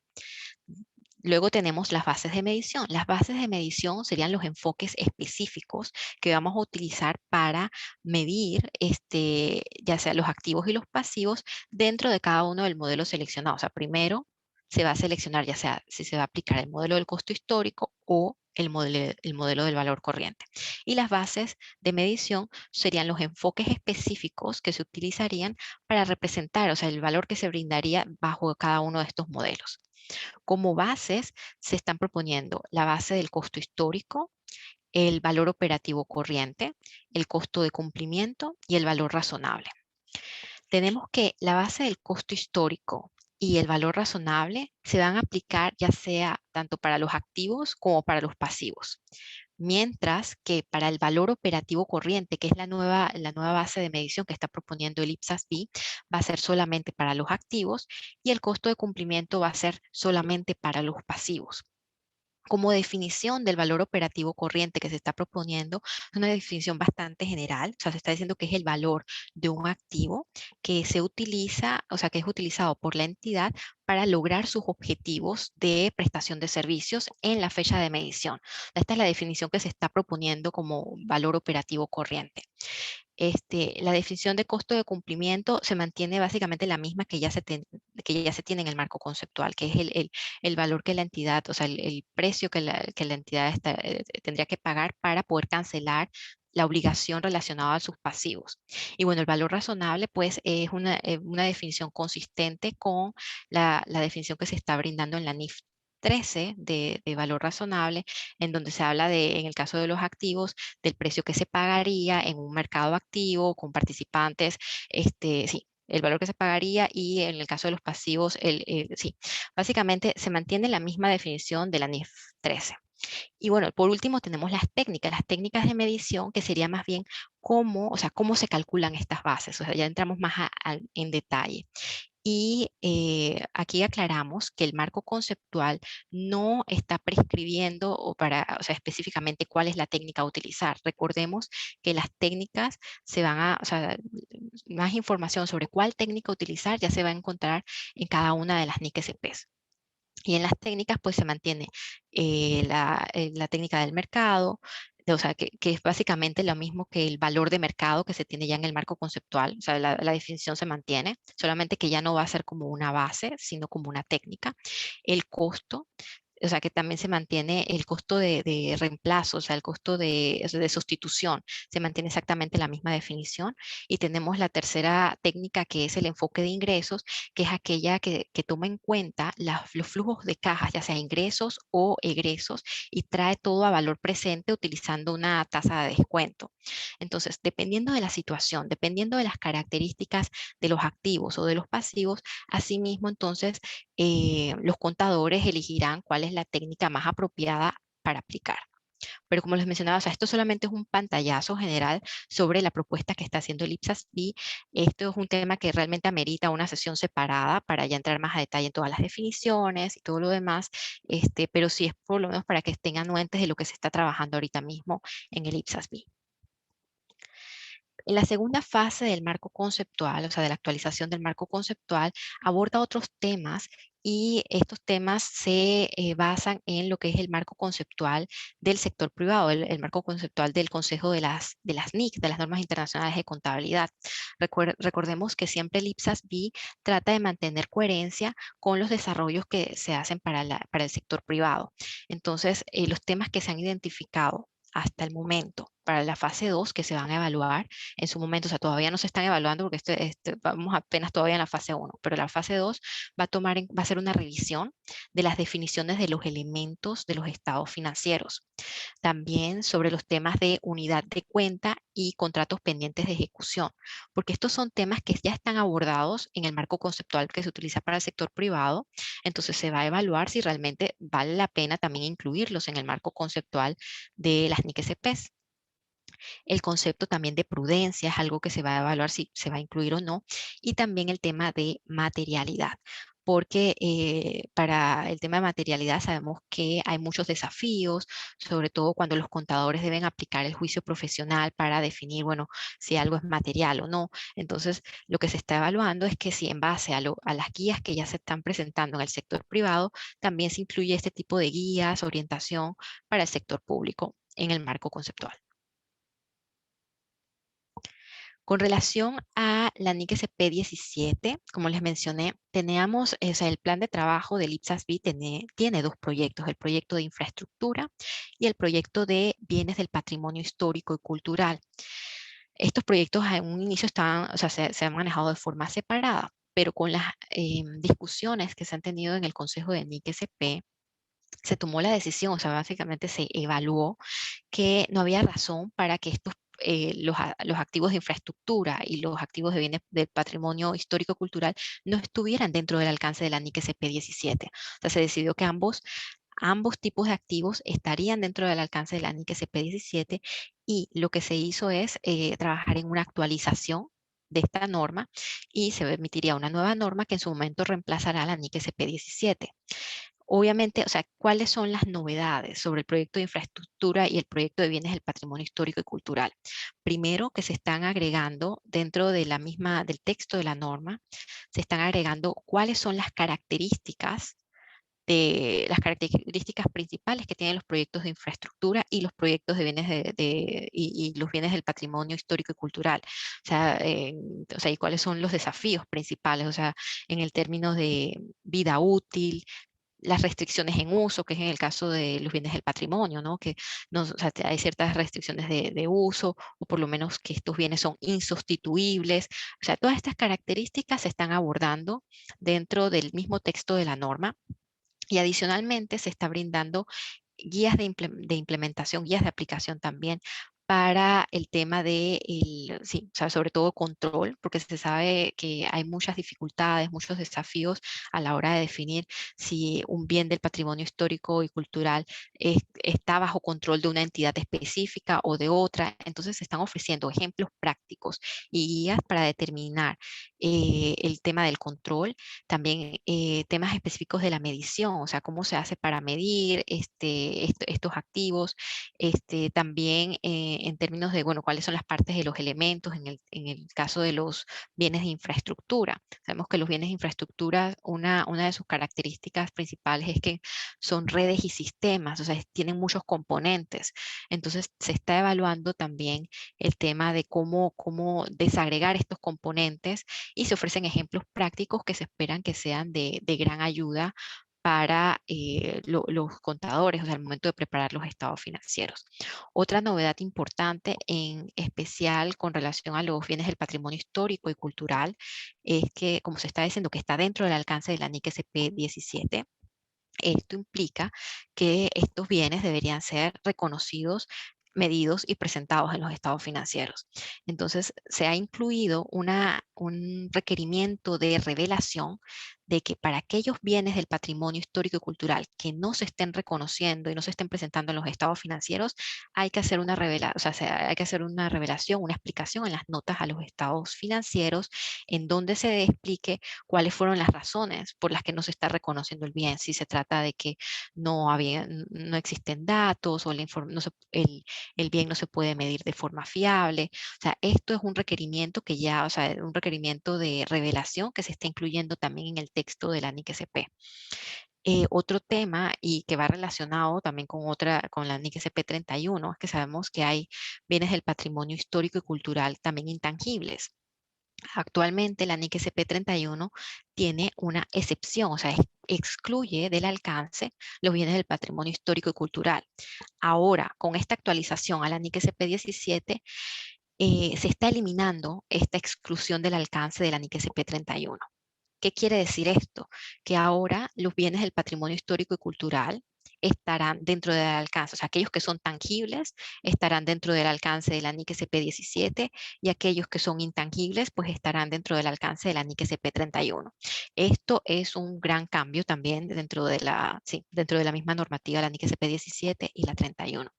Luego tenemos las bases de medición. Las bases de medición serían los enfoques específicos que vamos a utilizar para medir ya sea los activos y los pasivos dentro de cada uno del modelo seleccionado. O sea, primero se va a seleccionar ya sea si se va a aplicar el modelo del costo histórico o el modelo del valor corriente. Y las bases de medición serían los enfoques específicos que se utilizarían para representar, o sea, el valor que se brindaría bajo cada uno de estos modelos. Como bases se están proponiendo la base del costo histórico, el valor operativo corriente, el costo de cumplimiento y el valor razonable. Tenemos que la base del costo histórico y el valor razonable se van a aplicar ya sea tanto para los activos como para los pasivos. Mientras que para el valor operativo corriente, que es la nueva base de medición que está proponiendo el IPSAS-B, va a ser solamente para los activos y el costo de cumplimiento va a ser solamente para los pasivos. Como definición del valor operativo corriente que se está proponiendo, es una definición bastante general, o sea, se está diciendo que es el valor de un activo que se utiliza, o sea, que es utilizado por la entidad para lograr sus objetivos de prestación de servicios en la fecha de medición. Esta es la definición que se está proponiendo como valor operativo corriente. La definición de costo de cumplimiento se mantiene básicamente la misma que ya se tiene en el marco conceptual, que es el valor que la entidad, o sea, el precio que la entidad tendría que pagar para poder cancelar la obligación relacionada a sus pasivos. Y bueno, el valor razonable pues es una definición consistente con la definición que se está brindando en la NIF 13 de valor razonable, en donde se habla en el caso de los activos, del precio que se pagaría en un mercado activo con participantes, sí, el valor que se pagaría, y en el caso de los pasivos, sí, básicamente se mantiene la misma definición de la NIF 13. Y bueno, por último tenemos las técnicas de medición, que sería más bien cómo se calculan estas bases, o sea, ya entramos más en detalle. Y aquí aclaramos que el marco conceptual no está prescribiendo o sea, específicamente cuál es la técnica a utilizar. Recordemos que las técnicas o sea, más información sobre cuál técnica utilizar ya se va a encontrar en cada una de las NIC-SPs. Y en las técnicas pues se mantiene la técnica del mercado, o sea, que es básicamente lo mismo que el valor de mercado que se tiene ya en el marco conceptual. O sea, la definición se mantiene, solamente que ya no va a ser como una base, sino como una técnica. El costo, o sea, que también se mantiene el costo de reemplazo, o sea, el costo de sustitución, se mantiene exactamente la misma definición. Y tenemos la tercera técnica, que es el enfoque de ingresos, que es aquella que toma en cuenta los flujos de cajas, ya sea ingresos o egresos, y trae todo a valor presente utilizando una tasa de descuento. Entonces, dependiendo de la situación, dependiendo de las características de los activos o de los pasivos, asimismo, entonces, los contadores elegirán cuál es la técnica más apropiada para aplicar. Pero como les mencionaba, o sea, esto solamente es un pantallazo general sobre la propuesta que está haciendo el IPSAS-B. Esto es un tema que realmente amerita una sesión separada para ya entrar más a detalle en todas las definiciones y todo lo demás, pero sí es por lo menos para que estén anuentes de lo que se está trabajando ahorita mismo en el IPSAS-B. En la segunda fase del marco conceptual, o sea, de la actualización del marco conceptual, aborda otros temas, y estos temas se basan en lo que es el marco conceptual del sector privado, el marco conceptual del Consejo de las NIC, de las Normas Internacionales de Contabilidad. Recordemos que siempre el IPSAS-B trata de mantener coherencia con los desarrollos que se hacen para el sector privado. Entonces, los temas que se han identificado hasta el momento para la fase 2 que se van a evaluar en su momento. O sea, todavía no se están evaluando porque vamos apenas todavía en la fase 1, pero la fase 2 va a ser una revisión de las definiciones de los elementos de los estados financieros. También sobre los temas de unidad de cuenta y contratos pendientes de ejecución, porque estos son temas que ya están abordados en el marco conceptual que se utiliza para el sector privado. Entonces se va a evaluar si realmente vale la pena también incluirlos en el marco conceptual de las NIC-SPs. El concepto también de prudencia es algo que se va a evaluar si se va a incluir o no. Y también el tema de materialidad, porque para el tema de materialidad sabemos que hay muchos desafíos, sobre todo cuando los contadores deben aplicar el juicio profesional para definir, bueno, si algo es material o no. Entonces, lo que se está evaluando es que si en base a las guías que ya se están presentando en el sector privado, también se incluye este tipo de guías, orientación para el sector público en el marco conceptual. Con relación a la NIC-SP 17, como les mencioné, teníamos, o sea, el plan de trabajo del IPSAS-B tiene dos proyectos, el proyecto de infraestructura y el proyecto de bienes del patrimonio histórico y cultural. Estos proyectos en un inicio estaban, o sea, se han manejado de forma separada, pero con las discusiones que se han tenido en el Consejo de NIC-SP, se tomó la decisión, o sea, básicamente se evaluó que no había razón para que los activos de infraestructura y los activos de bienes del patrimonio histórico-cultural no estuvieran dentro del alcance de la NIC-SP 17. O sea, se decidió que ambos tipos de activos estarían dentro del alcance de la NIC-SP 17 y lo que se hizo es trabajar en una actualización de esta norma y se emitiría una nueva norma que en su momento reemplazará a la NIC-SP 17. Obviamente, o sea, ¿cuáles son las novedades sobre el proyecto de infraestructura y el proyecto de bienes del patrimonio histórico y cultural? Primero, que se están agregando dentro de del texto de la norma, se están agregando cuáles son las características principales que tienen los proyectos de infraestructura y los proyectos de bienes y los bienes del patrimonio histórico y cultural. O sea, y cuáles son los desafíos principales, o sea, en el término de vida útil, las restricciones en uso, que es en el caso de los bienes del patrimonio, ¿no? Que no, o sea, hay ciertas restricciones de uso, o por lo menos que estos bienes son insustituibles. O sea, todas estas características se están abordando dentro del mismo texto de la norma y adicionalmente se está brindando guías de implementación, guías de aplicación también para el tema sí, o sea, sobre todo control, porque se sabe que hay muchas dificultades, muchos desafíos a la hora de definir si un bien del patrimonio histórico y cultural está bajo control de una entidad específica o de otra. Entonces se están ofreciendo ejemplos prácticos y guías para determinar el tema del control, también temas específicos de la medición, o sea, cómo se hace para medir estos activos, también en términos de, bueno, cuáles son las partes de los elementos en el caso de los bienes de infraestructura. Sabemos que los bienes de infraestructura, una de sus características principales es que son redes y sistemas, o sea, tienen muchos componentes. Entonces, se está evaluando también el tema de cómo desagregar estos componentes y se ofrecen ejemplos prácticos que se esperan que sean de gran ayuda para los contadores, o sea, al momento de preparar los estados financieros. Otra novedad importante, en especial con relación a los bienes del patrimonio histórico y cultural, es que, como se está diciendo, que está dentro del alcance de la NIC-SP 17, esto implica que estos bienes deberían ser reconocidos, medidos y presentados en los estados financieros. Entonces, se ha incluido un requerimiento de revelación de que para aquellos bienes del patrimonio histórico y cultural que no se estén reconociendo y no se estén presentando en los estados financieros, hay que hacer una revelación, una explicación en las notas a los estados financieros, en donde se explique cuáles fueron las razones por las que no se está reconociendo el bien, si se trata de que no existen datos o el bien no se puede medir de forma fiable. O sea, esto es un requerimiento o sea, un requerimiento de revelación que se está incluyendo también en el texto de la NIC-SP. Otro tema y que va relacionado también con la NIC-SP 31 es que sabemos que hay bienes del patrimonio histórico y cultural también intangibles. Actualmente la NIC SP31 tiene una excepción, o sea, excluye del alcance los bienes del patrimonio histórico y cultural. Ahora, con esta actualización a la NIC SP17, se está eliminando esta exclusión del alcance de la NIC SP31. ¿Qué quiere decir esto? Que ahora los bienes del patrimonio histórico y cultural estarán dentro del alcance, o sea, aquellos que son tangibles estarán dentro del alcance de la NIC SP17 y aquellos que son intangibles pues estarán dentro del alcance de la NIC SP31. Esto es un gran cambio también dentro de dentro de la misma normativa, la NIC SP17 y la 31.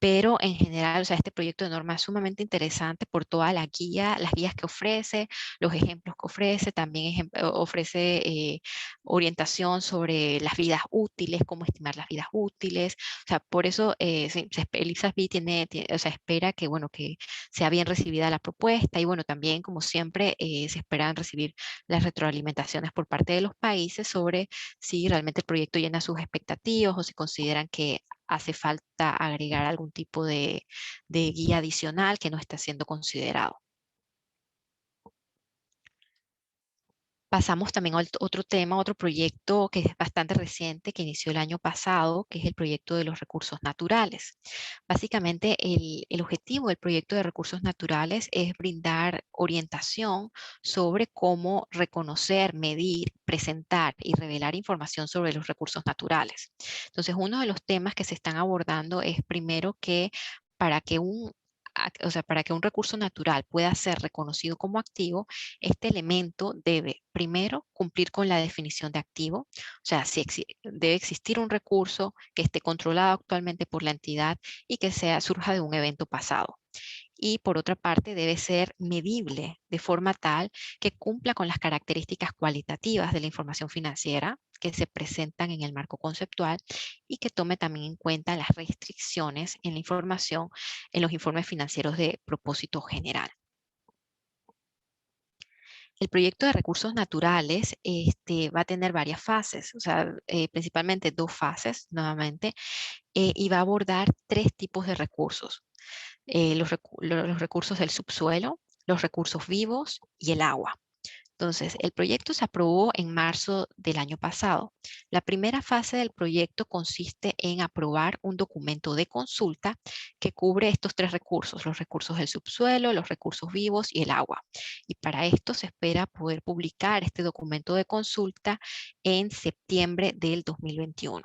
Pero en general, o sea, este proyecto de norma es sumamente interesante por toda las guías que ofrece, los ejemplos que ofrece, también ofrece orientación sobre las vidas útiles, cómo estimar las vidas útiles. O sea, por eso el IPSAS-B o sea, espera que, bueno, que sea bien recibida la propuesta y, bueno, también, como siempre, se esperan recibir las retroalimentaciones por parte de los países sobre si realmente el proyecto llena sus expectativas o si consideran que hace falta agregar algún tipo de guía adicional que no está siendo considerado. Pasamos también a otro tema, otro proyecto que es bastante reciente, que inició el año pasado, que es el proyecto de los recursos naturales. Básicamente, el objetivo del proyecto de recursos naturales es brindar orientación sobre cómo reconocer, medir, presentar y revelar información sobre los recursos naturales. Entonces, uno de los temas que se están abordando es primero que para que para que un recurso natural pueda ser reconocido como activo, este elemento debe primero cumplir con la definición de activo, o sea, debe existir un recurso que esté controlado actualmente por la entidad y que surja de un evento pasado. Y por otra parte debe ser medible de forma tal que cumpla con las características cualitativas de la información financiera que se presentan en el marco conceptual y que tome también en cuenta las restricciones en la información en los informes financieros de propósito general. El proyecto de recursos naturales va a tener varias fases, o sea, principalmente 2 fases nuevamente, y va a abordar 3 tipos de recursos. Los recursos del subsuelo, los recursos vivos y el agua. Entonces, el proyecto se aprobó en marzo del año pasado. La primera fase del proyecto consiste en aprobar un documento de consulta que cubre estos 3 recursos, los recursos del subsuelo, los recursos vivos y el agua. Y para esto se espera poder publicar este documento de consulta en septiembre del 2021.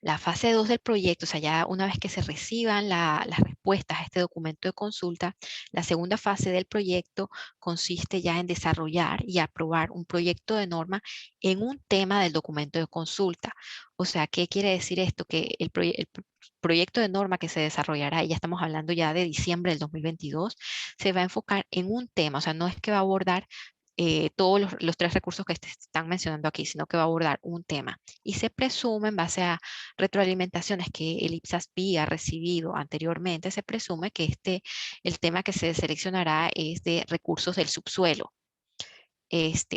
La fase 2 del proyecto, o sea, ya una vez que se reciban las respuestas a este documento de consulta, la segunda fase del proyecto consiste ya en desarrollar y aprobar un proyecto de norma en un tema del documento de consulta. O sea, ¿qué quiere decir esto? Que el proyecto de norma que se desarrollará, y ya estamos hablando ya de diciembre del 2022, se va a enfocar en un tema, o sea, no es que va a abordar todos los 3 recursos que están mencionando aquí, sino que va a abordar un tema. Y se presume, en base a retroalimentaciones que el IPSAS-B ha recibido anteriormente, se presume que el tema que se seleccionará es de recursos del subsuelo.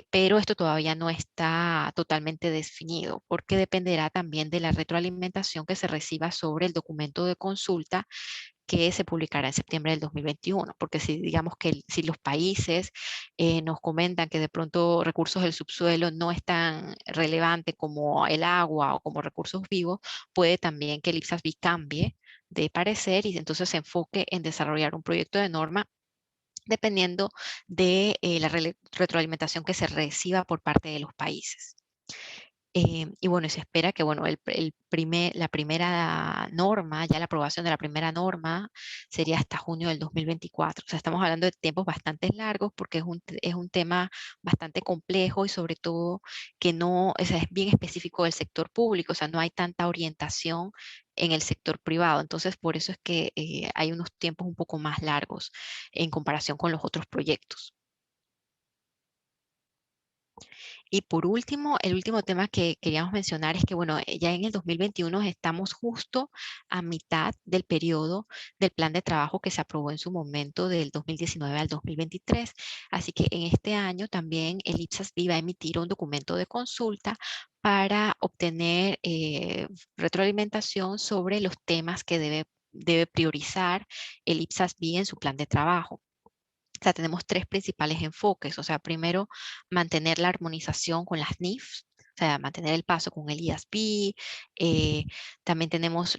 Pero esto todavía no está totalmente definido, porque dependerá también de la retroalimentación que se reciba sobre el documento de consulta que se publicará en septiembre del 2021, porque si digamos que si los países nos comentan que de pronto recursos del subsuelo no es tan relevante como el agua o como recursos vivos, puede también que el IPSAS-B cambie de parecer y entonces se enfoque en desarrollar un proyecto de norma dependiendo de la retroalimentación que se reciba por parte de los países. Y bueno, se espera que bueno, la primera norma, ya la aprobación de la primera norma sería hasta junio del 2024. O sea, estamos hablando de tiempos bastante largos porque es un tema bastante complejo y sobre todo que no, o sea, es bien específico del sector público, o sea, no hay tanta orientación en el sector privado. Entonces, por eso es que hay unos tiempos un poco más largos en comparación con los otros proyectos. Y por último, el último tema que queríamos mencionar es que, bueno, ya en el 2021 estamos justo a mitad del periodo del plan de trabajo que se aprobó en su momento del 2019 al 2023. Así que en este año también el IPSAS-B va a emitir un documento de consulta para obtener retroalimentación sobre los temas que debe priorizar el IPSAS-B en su plan de trabajo. O sea, tenemos 3 principales enfoques. O sea, primero, mantener la armonización con las NIFs, o sea, mantener el paso con el IASB. También tenemos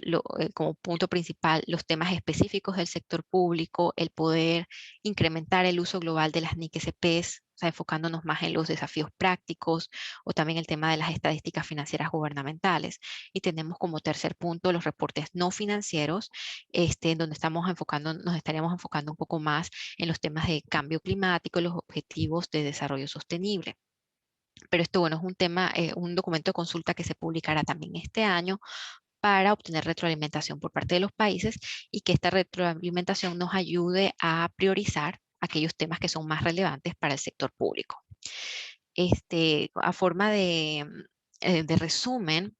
como punto principal los temas específicos del sector público, el poder incrementar el uso global de las NIC-SPs, o sea, enfocándonos más en los desafíos prácticos, o también el tema de las estadísticas financieras gubernamentales. Y tenemos como tercer punto los reportes no financieros, en donde nos estaríamos enfocando un poco más en los temas de cambio climático y los objetivos de desarrollo sostenible. Pero esto, bueno, es un tema, un documento de consulta que se publicará también este año para obtener retroalimentación por parte de los países y que esta retroalimentación nos ayude a priorizar aquellos temas que son más relevantes para el sector público. A forma de resumen,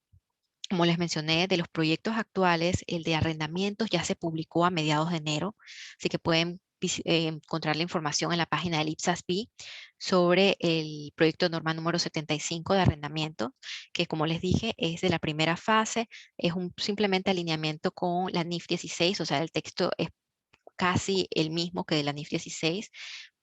como les mencioné, de los proyectos actuales, el de arrendamientos ya se publicó a mediados de enero, así que pueden encontrar la información en la página del IPSAS-B sobre el proyecto de norma número 75 de arrendamiento, que como les dije es de la primera fase, es simplemente alineamiento con la NIF 16, o sea, el texto es casi el mismo que de la NIF 16,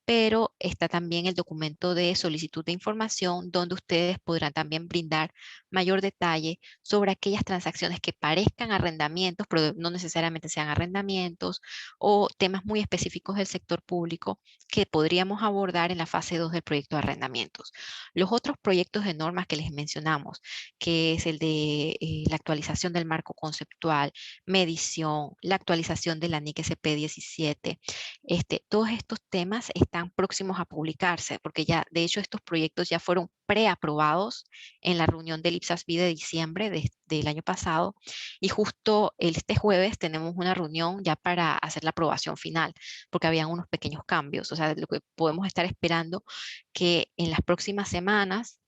pero está también el documento de solicitud de información donde ustedes podrán también brindar mayor detalle sobre aquellas transacciones que parezcan arrendamientos, pero no necesariamente sean arrendamientos, o temas muy específicos del sector público que podríamos abordar en la fase 2 del proyecto de arrendamientos. Los otros proyectos de normas que les mencionamos, que es el de la actualización del marco conceptual, medición, la actualización de la NIC-SP 17, todos estos temas están próximos a publicarse, porque ya, de hecho, estos proyectos ya fueron preaprobados en la reunión del IPSAS-B de diciembre del año pasado, y justo este jueves tenemos una reunión ya para hacer la aprobación final, porque habían unos pequeños cambios. O sea, lo que podemos estar esperando que en las próximas semanas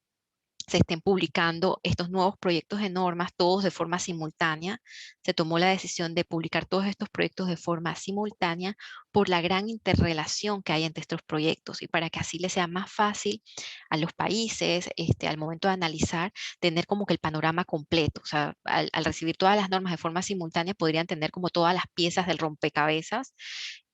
se estén publicando estos nuevos proyectos de normas, todos de forma simultánea. Se tomó la decisión de publicar todos estos proyectos de forma simultánea por la gran interrelación que hay entre estos proyectos y para que así les sea más fácil a los países, al momento de analizar, tener como que el panorama completo. O sea, al recibir todas las normas de forma simultánea, podrían tener como todas las piezas del rompecabezas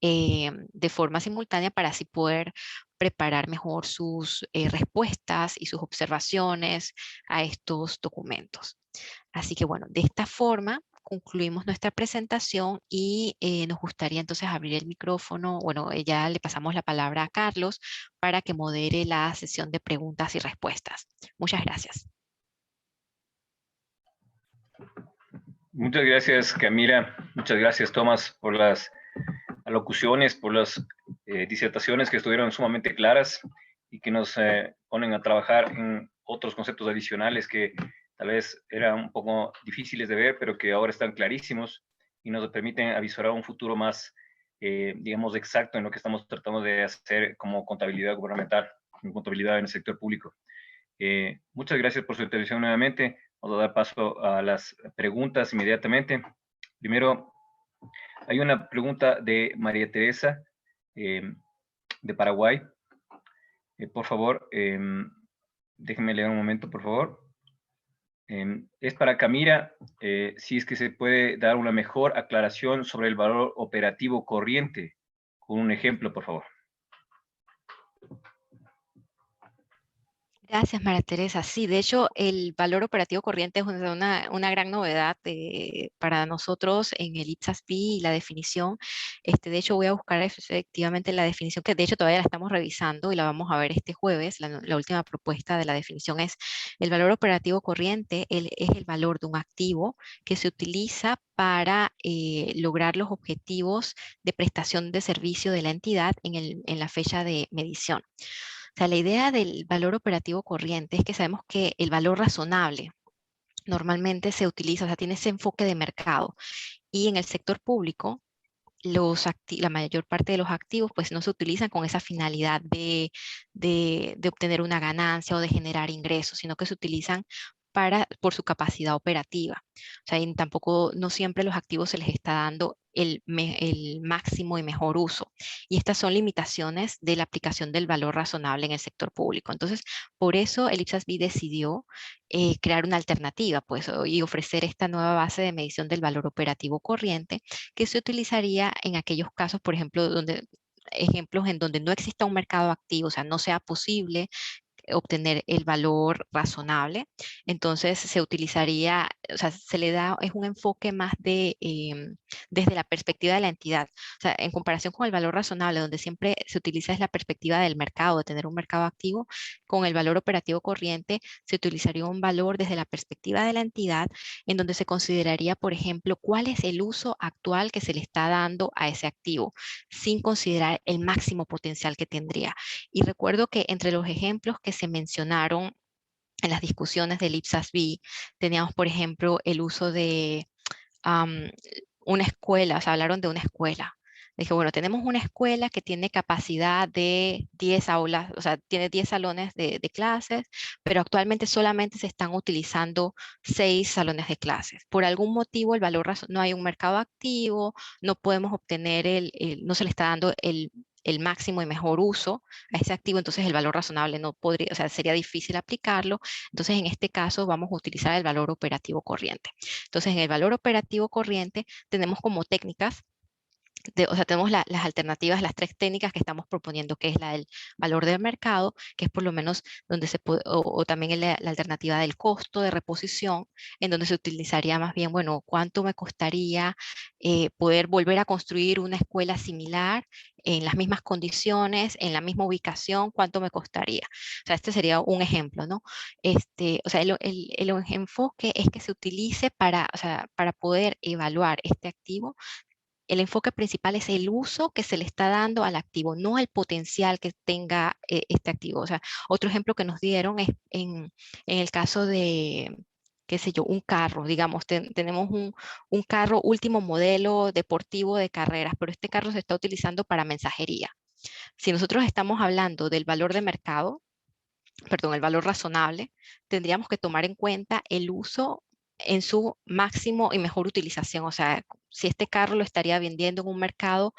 de forma simultánea para así poder preparar mejor sus respuestas y sus observaciones a estos documentos. Así que bueno, de esta forma concluimos nuestra presentación y nos gustaría entonces abrir el micrófono. Bueno, ya le pasamos la palabra a Carlos para que modere la sesión de preguntas y respuestas. Muchas gracias. Muchas gracias, Camila. Muchas gracias, Tomás, por las alocuciones, por las disertaciones que estuvieron sumamente claras y que nos ponen a trabajar en otros conceptos adicionales que tal vez eran un poco difíciles de ver, pero que ahora están clarísimos y nos permiten avisorar un futuro más, digamos, exacto en lo que estamos tratando de hacer como contabilidad gubernamental, como contabilidad en el sector público. Muchas gracias por su intervención nuevamente. Vamos a dar paso a las preguntas inmediatamente. Primero, hay una pregunta de María Teresa, de Paraguay. Por favor, déjenme leer un momento, por favor. Es para Camila, si es que se puede dar una mejor aclaración sobre el valor operativo corriente, con un ejemplo, por favor. Gracias, María Teresa. Sí, de hecho, el valor operativo corriente es una gran novedad para nosotros en el IPSAS-B y la definición. De hecho, voy a buscar efectivamente la definición, que de hecho todavía la estamos revisando y la vamos a ver este jueves. La última propuesta de la definición es: el valor operativo corriente es el valor de un activo que se utiliza para lograr los objetivos de prestación de servicio de la entidad en la fecha de medición. O sea, la idea del valor operativo corriente es que sabemos que el valor razonable normalmente se utiliza, o sea, tiene ese enfoque de mercado. Y en el sector público, la mayor parte de los activos pues no se utilizan con esa finalidad de obtener una ganancia o de generar ingresos, sino que se utilizan por su capacidad operativa. O sea, y tampoco, no siempre los activos se les está dando el máximo y mejor uso. Y estas son limitaciones de la aplicación del valor razonable en el sector público. Entonces, por eso el IPSAS-B decidió crear una alternativa pues, y ofrecer esta nueva base de medición del valor operativo corriente que se utilizaría en aquellos casos, por ejemplo, donde ejemplos en donde no exista un mercado activo, o sea, no sea posible obtener el valor razonable, entonces se utilizaría, o sea, se le da, es un enfoque más de, desde la perspectiva de la entidad, o sea, en comparación con el valor razonable, donde siempre se utiliza es la perspectiva del mercado, de tener un mercado activo, con el valor operativo corriente se utilizaría un valor desde la perspectiva de la entidad, en donde se consideraría, por ejemplo, cuál es el uso actual que se le está dando a ese activo, sin considerar el máximo potencial que tendría. Y recuerdo que entre los ejemplos que se mencionaron en las discusiones del IPSAS-B, teníamos, por ejemplo, el uso de una escuela, o sea, hablaron de una escuela. Dije, bueno, tenemos una escuela que tiene capacidad de 10 aulas, o sea, tiene 10 salones de clases, pero actualmente solamente se están utilizando 6 salones de clases. Por algún motivo, el valor no hay un mercado activo, no podemos obtener no se le está dando el máximo y mejor uso a ese activo, entonces el valor razonable no podría, o sea, sería difícil aplicarlo. Entonces, en este caso, vamos a utilizar el valor operativo corriente. Entonces, en el valor operativo corriente tenemos como técnicas, o sea, tenemos las alternativas, las 3 técnicas que estamos proponiendo, que es la del valor del mercado, que es por lo menos donde se puede, o también la alternativa del costo de reposición, en donde se utilizaría más bien, bueno, ¿cuánto me costaría poder volver a construir una escuela similar en las mismas condiciones, en la misma ubicación? ¿Cuánto me costaría? O sea, este sería un ejemplo, ¿no? O sea, el enfoque es que se utilice para, o sea, para poder evaluar este activo. El enfoque principal es el uso que se le está dando al activo, no el potencial que tenga este activo. O sea, otro ejemplo que nos dieron es en el caso de, qué sé yo, un carro. Digamos, tenemos un carro último modelo deportivo de carreras, pero este carro se está utilizando para mensajería. Si nosotros estamos hablando del valor de mercado, perdón, el valor razonable, tendríamos que tomar en cuenta el uso en su máximo y mejor utilización. O sea, si este carro lo estaría vendiendo en un mercado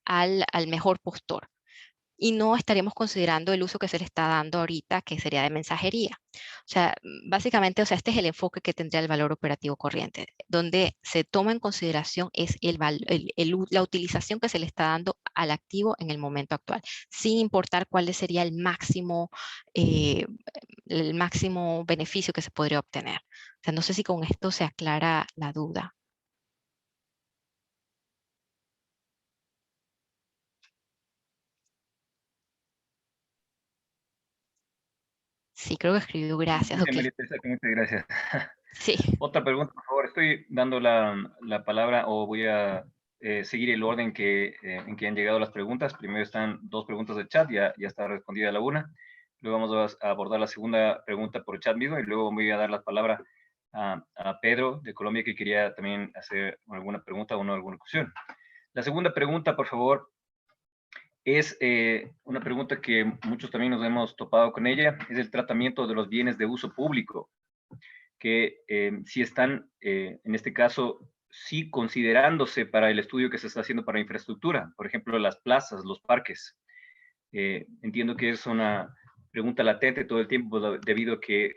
al mejor postor. Y no estaríamos considerando el uso que se le está dando ahorita, que sería de mensajería. O sea, básicamente, o sea, este es el enfoque que tendría el valor operativo corriente, donde se toma en consideración es la utilización que se le está dando al activo en el momento actual, sin importar cuál sería eh, el máximo beneficio que se podría obtener. O sea, no sé si con esto se aclara la duda. Sí, creo que escribió gracias. Ok. María Teresa, muchas gracias. Sí. Otra pregunta, por favor. Estoy dando la palabra o voy a seguir el orden en que han llegado las preguntas. Primero están 2 preguntas de chat, ya está respondida la una. Luego vamos a abordar la segunda pregunta por chat mismo y luego voy a dar la palabra a Pedro de Colombia, que quería también hacer alguna pregunta o alguna cuestión. La segunda pregunta, por favor, es una pregunta que muchos también nos hemos topado con ella, es el tratamiento de los bienes de uso público, que sí están, en este caso, sí considerándose para el estudio que se está haciendo para infraestructura, por ejemplo, las plazas, los parques. Entiendo que es una pregunta latente todo el tiempo debido a que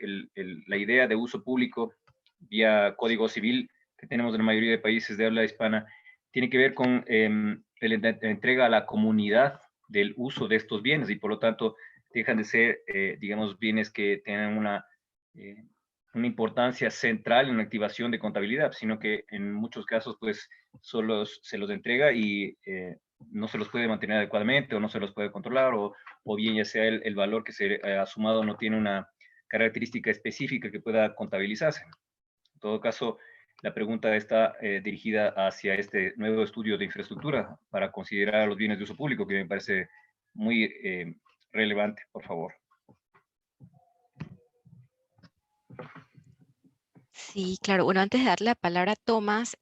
la idea de uso público vía Código Civil que tenemos en la mayoría de países de habla hispana tiene que ver con la entrega a la comunidad del uso de estos bienes y por lo tanto dejan de ser, digamos, bienes que tienen una importancia central en la activación de contabilidad, sino que en muchos casos pues solo se los entrega y no se los puede mantener adecuadamente o no se los puede controlar o bien ya sea el valor que se ha sumado no tiene una característica específica que pueda contabilizarse. En todo caso, la pregunta está dirigida hacia este nuevo estudio de infraestructura para considerar los bienes de uso público, que me parece muy relevante, por favor. Sí, claro. Bueno, antes de darle la palabra a Tomás,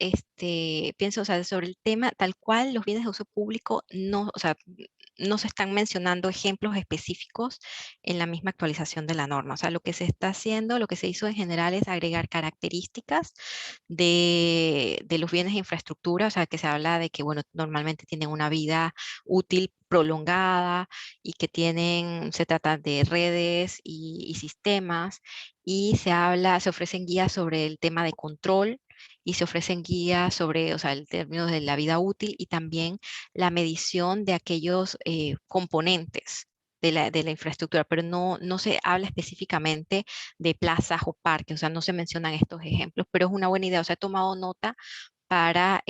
pienso, o sea, sobre el tema, tal cual los bienes de uso público, no, o sea, no se están mencionando ejemplos específicos en la misma actualización de la norma. O sea, lo que se está haciendo, lo que se hizo en general es agregar características de los bienes de infraestructura, o sea, que se habla de que, bueno, normalmente tienen una vida útil prolongada y que se trata de redes y sistemas, y se ofrecen guías sobre el tema de control y se ofrecen guías sobre, o sea, el término de la vida útil y también la medición de aquellos componentes de la infraestructura, pero no se habla específicamente de plazas o parques, o sea, no se mencionan estos ejemplos, pero es una buena idea, o sea, he tomado nota para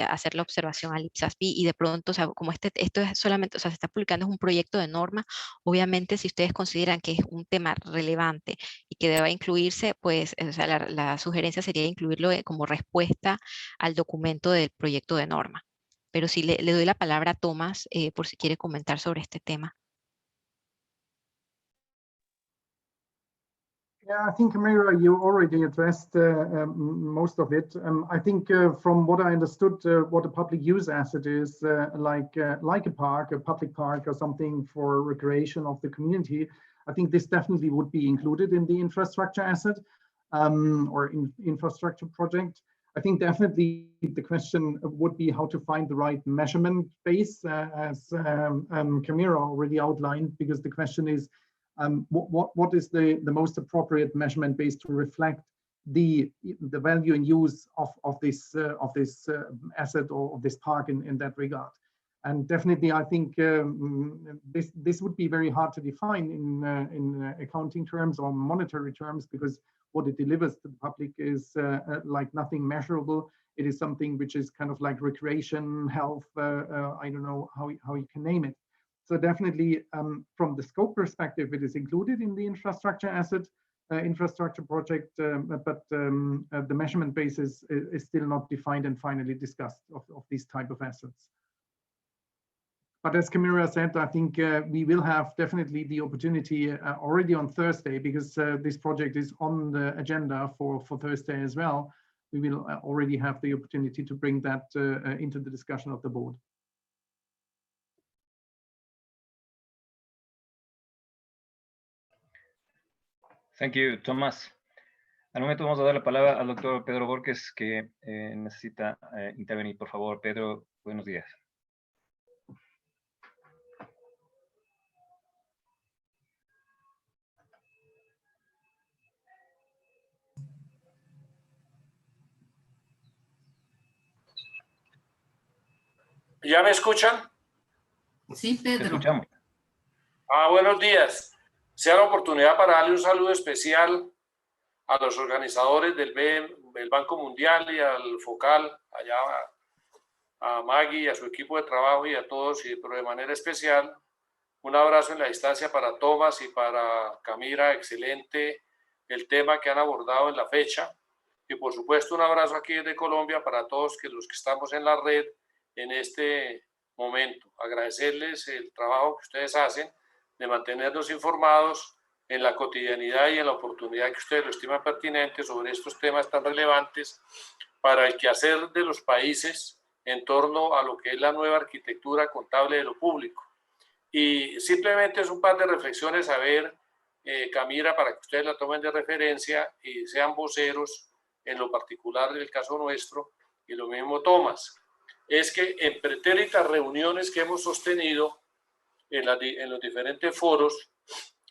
hacer la observación al IPSASB y de pronto, o sea, como esto es solamente, o sea, se está publicando, es un proyecto de norma, obviamente si ustedes consideran que es un tema relevante y que deba incluirse, pues, o sea, la sugerencia sería incluirlo como respuesta al documento del proyecto de norma. Pero sí le doy la palabra a Tomás por si quiere comentar sobre este tema. Yeah, I think, Camila, you already addressed most of it. I think from what I understood, what a public use asset is, like a park, a public park or something for recreation of the community, I think this definitely would be included in the infrastructure asset or infrastructure project. I think definitely the question would be how to find the right measurement base, as Camila already outlined, because the question is, what is the most appropriate measurement base to reflect the value and use of this asset or of this park in that regard? And definitely, I think this would be very hard to define in accounting terms or monetary terms, because what it delivers to the public is like nothing measurable. It is something which is kind of like recreation, health. I don't know how you can name it. So definitely, from the scope perspective, it is included in the infrastructure asset, infrastructure project, but the measurement basis is still not defined and finally discussed of these type of assets. But as Camila said, I think we will have definitely the opportunity already on Thursday, because this project is on the agenda for Thursday as well. We will already have the opportunity to bring that into the discussion of the board. Thank you, Tomás. Al momento vamos a dar la palabra al doctor Pedro Borges, que necesita intervenir. Por favor, Pedro, buenos días. ¿Ya me escuchan? Sí, Pedro. Te escuchamos. Buenos días. Sea la oportunidad para darle un saludo especial a los organizadores del Banco Mundial y al Focal, allá a Maggie y a su equipo de trabajo y a todos, pero de manera especial, un abrazo en la distancia para Tomás y para Camila. Excelente el tema que han abordado en la fecha. Y por supuesto un abrazo aquí desde Colombia para todos los que estamos en la red en este momento. Agradecerles el trabajo que ustedes hacen de mantenernos informados en la cotidianidad y en la oportunidad que ustedes lo estiman pertinente sobre estos temas tan relevantes para el quehacer de los países en torno a lo que es la nueva arquitectura contable de lo público. Y simplemente es un par de reflexiones a ver, Camila, para que ustedes la tomen de referencia y sean voceros en lo particular del caso nuestro, y lo mismo Tomás. Es que en pretéritas reuniones que hemos sostenido en los diferentes foros,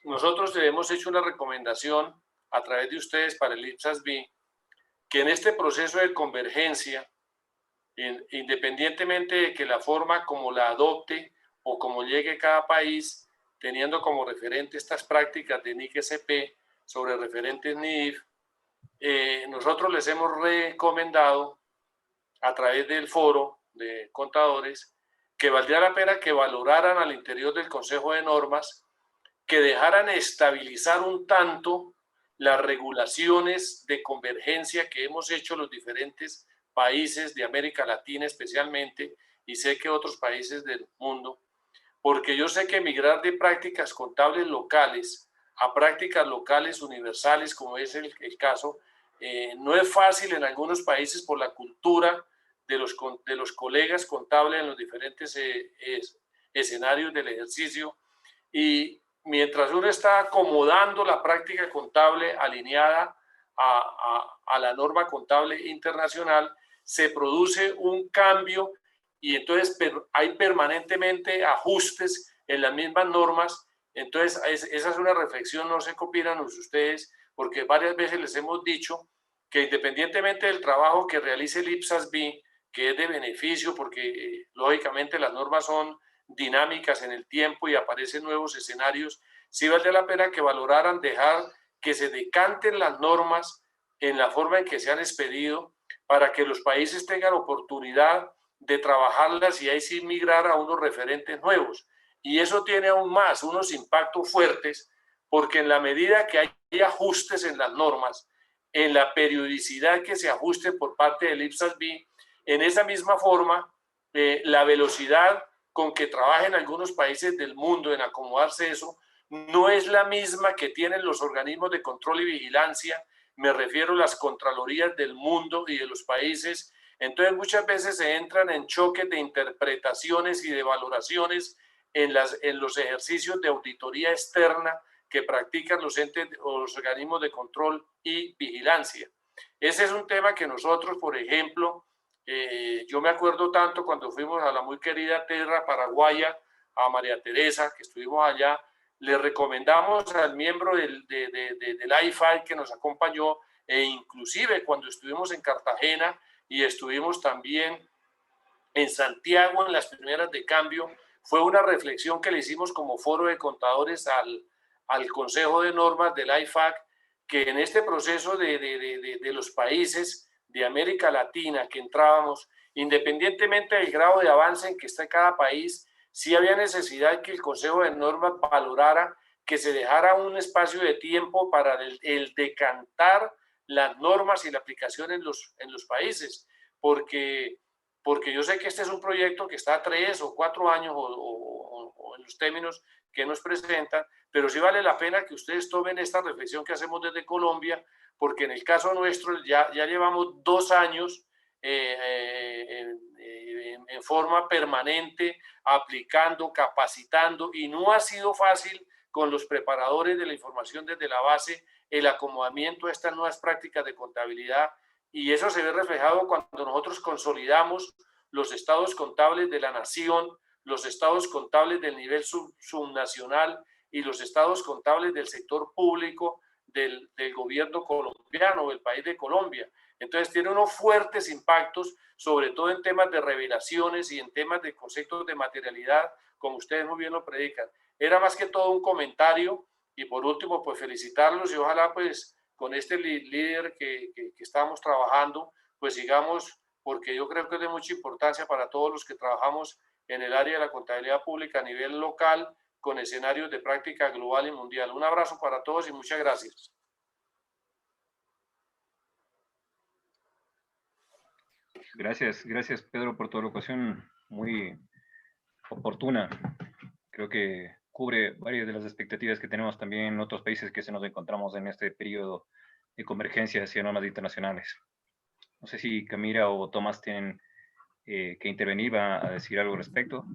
nosotros le hemos hecho una recomendación a través de ustedes para el IPSASB, que en este proceso de convergencia, independientemente de que la forma como la adopte o como llegue cada país, teniendo como referente estas prácticas de NIC-SP sobre referentes NIF, nosotros les hemos recomendado a través del foro de contadores que valdría la pena que valoraran al interior del Consejo de Normas, que dejaran estabilizar un tanto las regulaciones de convergencia que hemos hecho los diferentes países de América Latina especialmente, y sé que otros países del mundo, porque yo sé que migrar de prácticas contables locales a prácticas locales universales, como es el caso, no es fácil en algunos países por la cultura de los colegas contables en los diferentes escenarios del ejercicio, y mientras uno está acomodando la práctica contable alineada a la norma contable internacional, se produce un cambio y entonces hay permanentemente ajustes en las mismas normas. Entonces esa es una reflexión, no sé qué opinan ustedes, porque varias veces les hemos dicho que independientemente del trabajo que realice el IPSAS-B, que es de beneficio porque lógicamente las normas son dinámicas en el tiempo y aparecen nuevos escenarios, sí vale la pena que valoraran dejar que se decanten las normas en la forma en que se han expedido para que los países tengan oportunidad de trabajarlas y ahí sí migrar a unos referentes nuevos. Y eso tiene aún más unos impactos fuertes porque en la medida que hay ajustes en las normas, en la periodicidad que se ajuste por parte del IPSAS-B, en esa misma forma, la velocidad con que trabajan algunos países del mundo en acomodarse eso, no es la misma que tienen los organismos de control y vigilancia, me refiero a las contralorías del mundo y de los países. Entonces muchas veces se entran en choques de interpretaciones y de valoraciones en los ejercicios de auditoría externa que practican los entes o los organismos de control y vigilancia. Ese es un tema que nosotros, por ejemplo, yo me acuerdo tanto cuando fuimos a la muy querida tierra paraguaya, a María Teresa, que estuvimos allá, le recomendamos al miembro del IFAC que nos acompañó, e inclusive cuando estuvimos en Cartagena y estuvimos también en Santiago en las primeras de cambio, fue una reflexión que le hicimos como foro de contadores al Consejo de Normas del IFAC, que en este proceso de los países de América Latina que entrábamos, independientemente del grado de avance en que está cada país, sí había necesidad que el Consejo de Normas valorara que se dejara un espacio de tiempo para el decantar las normas y la aplicación en los países, porque yo sé que este es un proyecto que está a 3 o 4 años o en los términos que nos presentan, pero sí vale la pena que ustedes tomen esta reflexión que hacemos desde Colombia, porque en el caso nuestro ya llevamos 2 años en forma permanente, aplicando, capacitando, y no ha sido fácil con los preparadores de la información desde la base el acomodamiento a estas nuevas prácticas de contabilidad, y eso se ve reflejado cuando nosotros consolidamos los estados contables de la nación, los estados contables del nivel subnacional y los estados contables del sector público del gobierno colombiano, del país de Colombia. Entonces tiene unos fuertes impactos, sobre todo en temas de revelaciones y en temas de conceptos de materialidad, como ustedes muy bien lo predican. Era más que todo un comentario, y por último, pues felicitarlos y ojalá pues con este líder que estamos trabajando, pues sigamos, porque yo creo que es de mucha importancia para todos los que trabajamos en el área de la contabilidad pública a nivel local, con escenarios de práctica global y mundial. Un abrazo para todos y muchas gracias. Gracias Pedro por tu alocución muy oportuna. Creo que cubre varias de las expectativas que tenemos también en otros países que se nos encontramos en este periodo de convergencia hacia normas internacionales. No sé si Camila o Tomás tienen que intervenir, va a decir algo al respecto.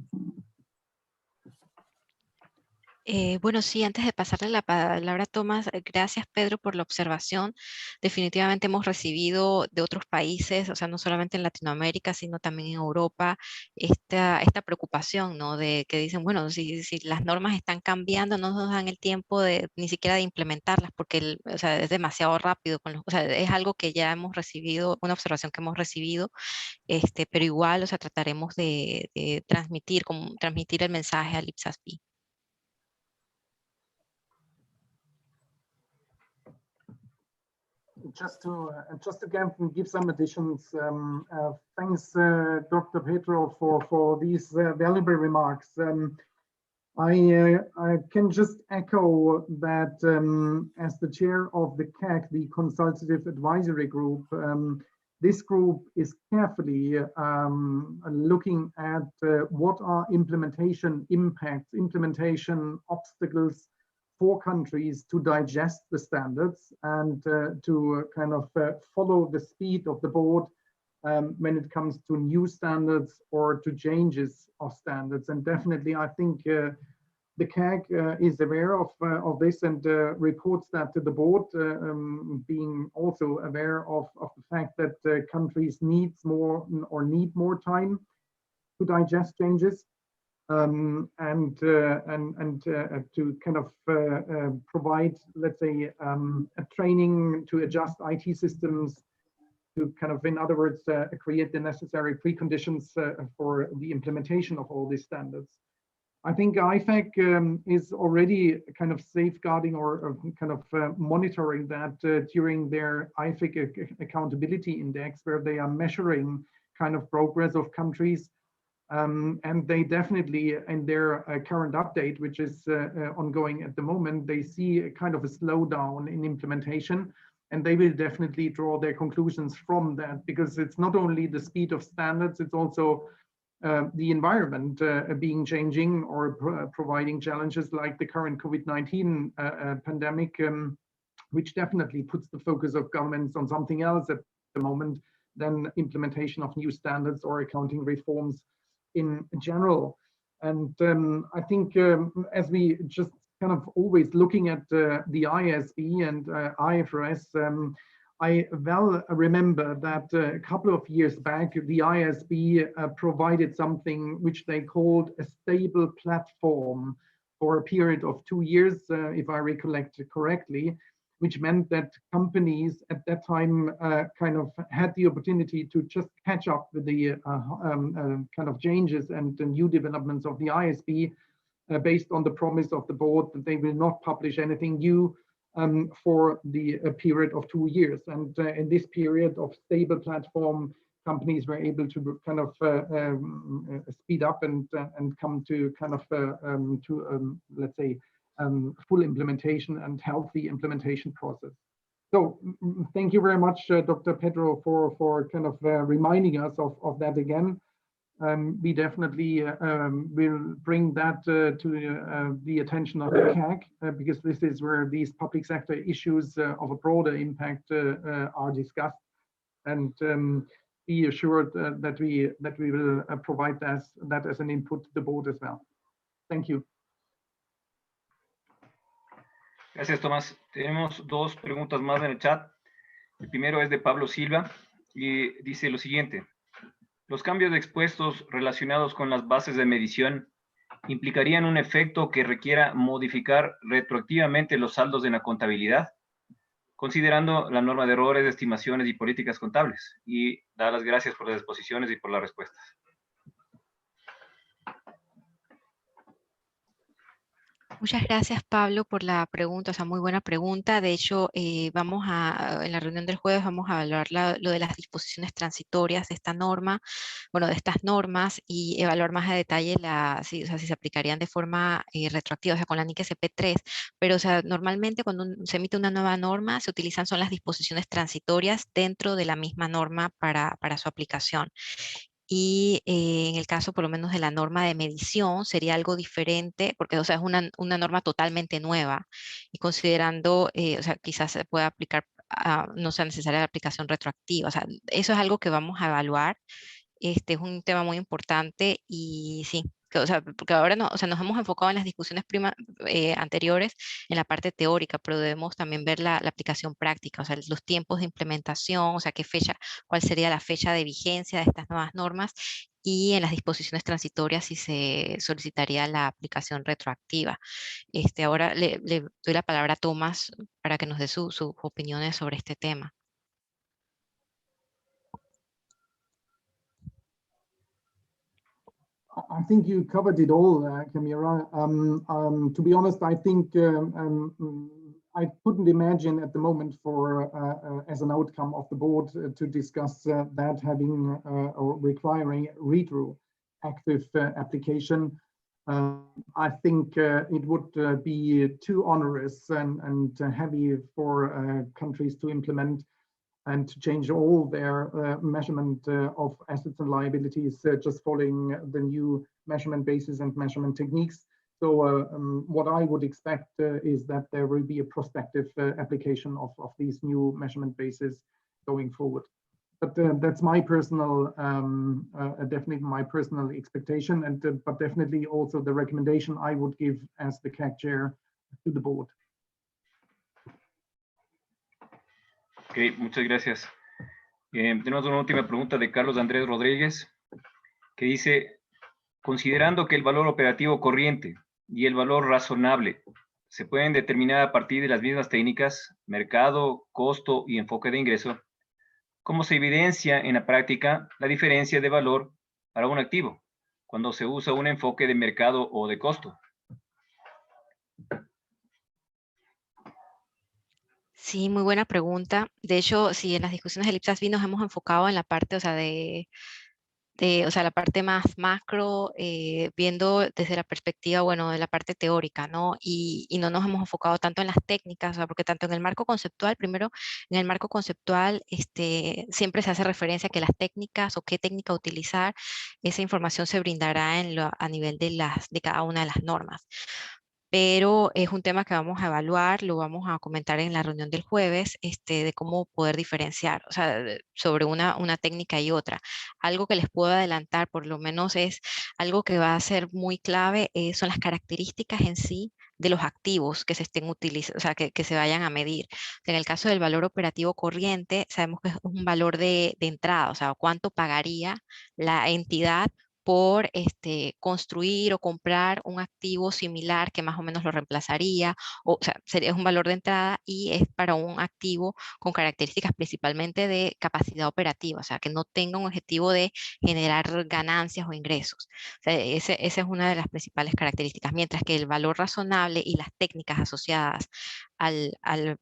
Bueno, sí, antes de pasarle la palabra a Tomás, gracias Pedro por la observación. Definitivamente hemos recibido de otros países, o sea, no solamente en Latinoamérica, sino también en Europa, esta preocupación, ¿no? De que dicen, bueno, si las normas están cambiando, no nos dan el tiempo ni siquiera de implementarlas, porque o sea, es demasiado rápido. O sea, es algo que ya hemos recibido, una observación que hemos recibido, pero igual, o sea, trataremos de transmitir el mensaje al IPSAS-B. Just to give some additions, thanks, Dr. Pedro, for these valuable remarks. I can just echo that as the chair of the CAC, the Consultative Advisory Group, this group is carefully looking at what are implementation impacts, implementation obstacles for countries to digest the standards and to kind of follow the speed of the board when it comes to new standards or to changes of standards. And definitely, I think the CAG is aware of this and reports that to the board, being also aware of the fact that countries need more time to digest changes. and to kind of provide, let's say, a training to adjust IT systems, to kind of, in other words, create the necessary preconditions for the implementation of all these standards. I think IFAC is already kind of safeguarding or kind of monitoring that during their IFAC accountability index, where they are measuring kind of progress of countries. And they definitely, in their current update, which is ongoing at the moment, they see a kind of a slowdown in implementation, and they will definitely draw their conclusions from that, because it's not only the speed of standards, it's also the environment being changing or providing challenges like the current COVID-19 pandemic, which definitely puts the focus of governments on something else at the moment than implementation of new standards or accounting reforms in general. And I think as we just kind of always looking at the IASB and IFRS, I well remember that a couple of years back, the IASB provided something which they called a stable platform for a period of 2 years, if I recollect correctly, which meant that companies at that time kind of had the opportunity to just catch up with the kind of changes and the new developments of the IASB based on the promise of the board that they will not publish anything new for the period of 2 years. And in this period of stable platform, companies were able to kind of speed up and come to kind of let's say, full implementation and healthy implementation process. So thank you very much, Dr. Pedro, for kind of reminding us of that again. We definitely will bring that to the attention of the CAG, because this is where these public sector issues of a broader impact are discussed. And be assured that we will provide that as an input to the board as well. Thank you. Gracias, Tomás. Tenemos dos preguntas más en el chat. El primero es de Pablo Silva y dice lo siguiente. ¿Los cambios de expuestos relacionados con las bases de medición implicarían un efecto que requiera modificar retroactivamente los saldos en la contabilidad, considerando la norma de errores, de estimaciones y políticas contables? Y da las gracias por las exposiciones y por las respuestas. Muchas gracias, Pablo, por la pregunta, o sea, muy buena pregunta. De hecho, en la reunión del jueves vamos a evaluar lo de las disposiciones transitorias de esta norma, bueno, de estas normas, y evaluar más a detalle si se aplicarían de forma retroactiva, o sea, con la NIC SP3. Pero, o sea, normalmente cuando se emite una nueva norma, se utilizan son las disposiciones transitorias dentro de la misma norma para su aplicación. Y en el caso por lo menos de la norma de medición sería algo diferente, porque o sea, es una norma totalmente nueva, y considerando, o sea, quizás se pueda aplicar, no sea necesaria la aplicación retroactiva. O sea, eso es algo que vamos a evaluar. Es un tema muy importante y sí, o sea, porque ahora no, o sea, nos hemos enfocado en las discusiones anteriores en la parte teórica, pero debemos también ver la aplicación práctica, o sea, los tiempos de implementación, o sea, cuál sería la fecha de vigencia de estas nuevas normas, y en las disposiciones transitorias si se solicitaría la aplicación retroactiva. Ahora le doy la palabra a Tomás para que nos dé sus opiniones sobre este tema. I think you covered it all, Camila. To be honest, I think I couldn't imagine at the moment for as an outcome of the board to discuss that having or requiring retroactive application. I think it would be too onerous and heavy for countries to implement and to change all their measurement of assets and liabilities just following the new measurement basis and measurement techniques. So what I would expect is that there will be a prospective application of these new measurement bases going forward. But that's my personal, definitely my personal expectation, and but definitely also the recommendation I would give as the CAG chair to the board. Ok, muchas gracias. Tenemos una última pregunta de Carlos Andrés Rodríguez, que dice, Considerando que el valor operativo corriente y el valor razonable se pueden determinar a partir de las mismas técnicas, mercado, costo y enfoque de ingreso, ¿cómo se evidencia en la práctica la diferencia de valor para un activo cuando se usa un enfoque de mercado o de costo? Sí, muy buena pregunta. De hecho, sí, en las discusiones del IPSAS-B nos hemos enfocado en la parte, o sea, o sea, la parte más macro, viendo desde la perspectiva, bueno, de la parte teórica, ¿no? Y no nos hemos enfocado tanto en las técnicas, o sea, porque tanto en el marco conceptual, primero, en el marco conceptual, siempre se hace referencia a que las técnicas o qué técnica utilizar, esa información se brindará a nivel de cada una de las normas. Pero es un tema que vamos a evaluar, lo vamos a comentar en la reunión del jueves, de cómo poder diferenciar, o sea, sobre una técnica y otra. Algo que les puedo adelantar, por lo menos es algo que va a ser muy clave, son las características en sí de los activos que se estén utilizando, o sea, que se vayan a medir. En el caso del valor operativo corriente, sabemos que es un valor de entrada, o sea, cuánto pagaría la entidad por construir o comprar un activo similar que más o menos lo reemplazaría, o sea, sería un valor de entrada y es para un activo con características principalmente de capacidad operativa, o sea, que no tenga un objetivo de generar ganancias o ingresos. O sea, esa es una de las principales características, mientras que el valor razonable y las técnicas asociadas al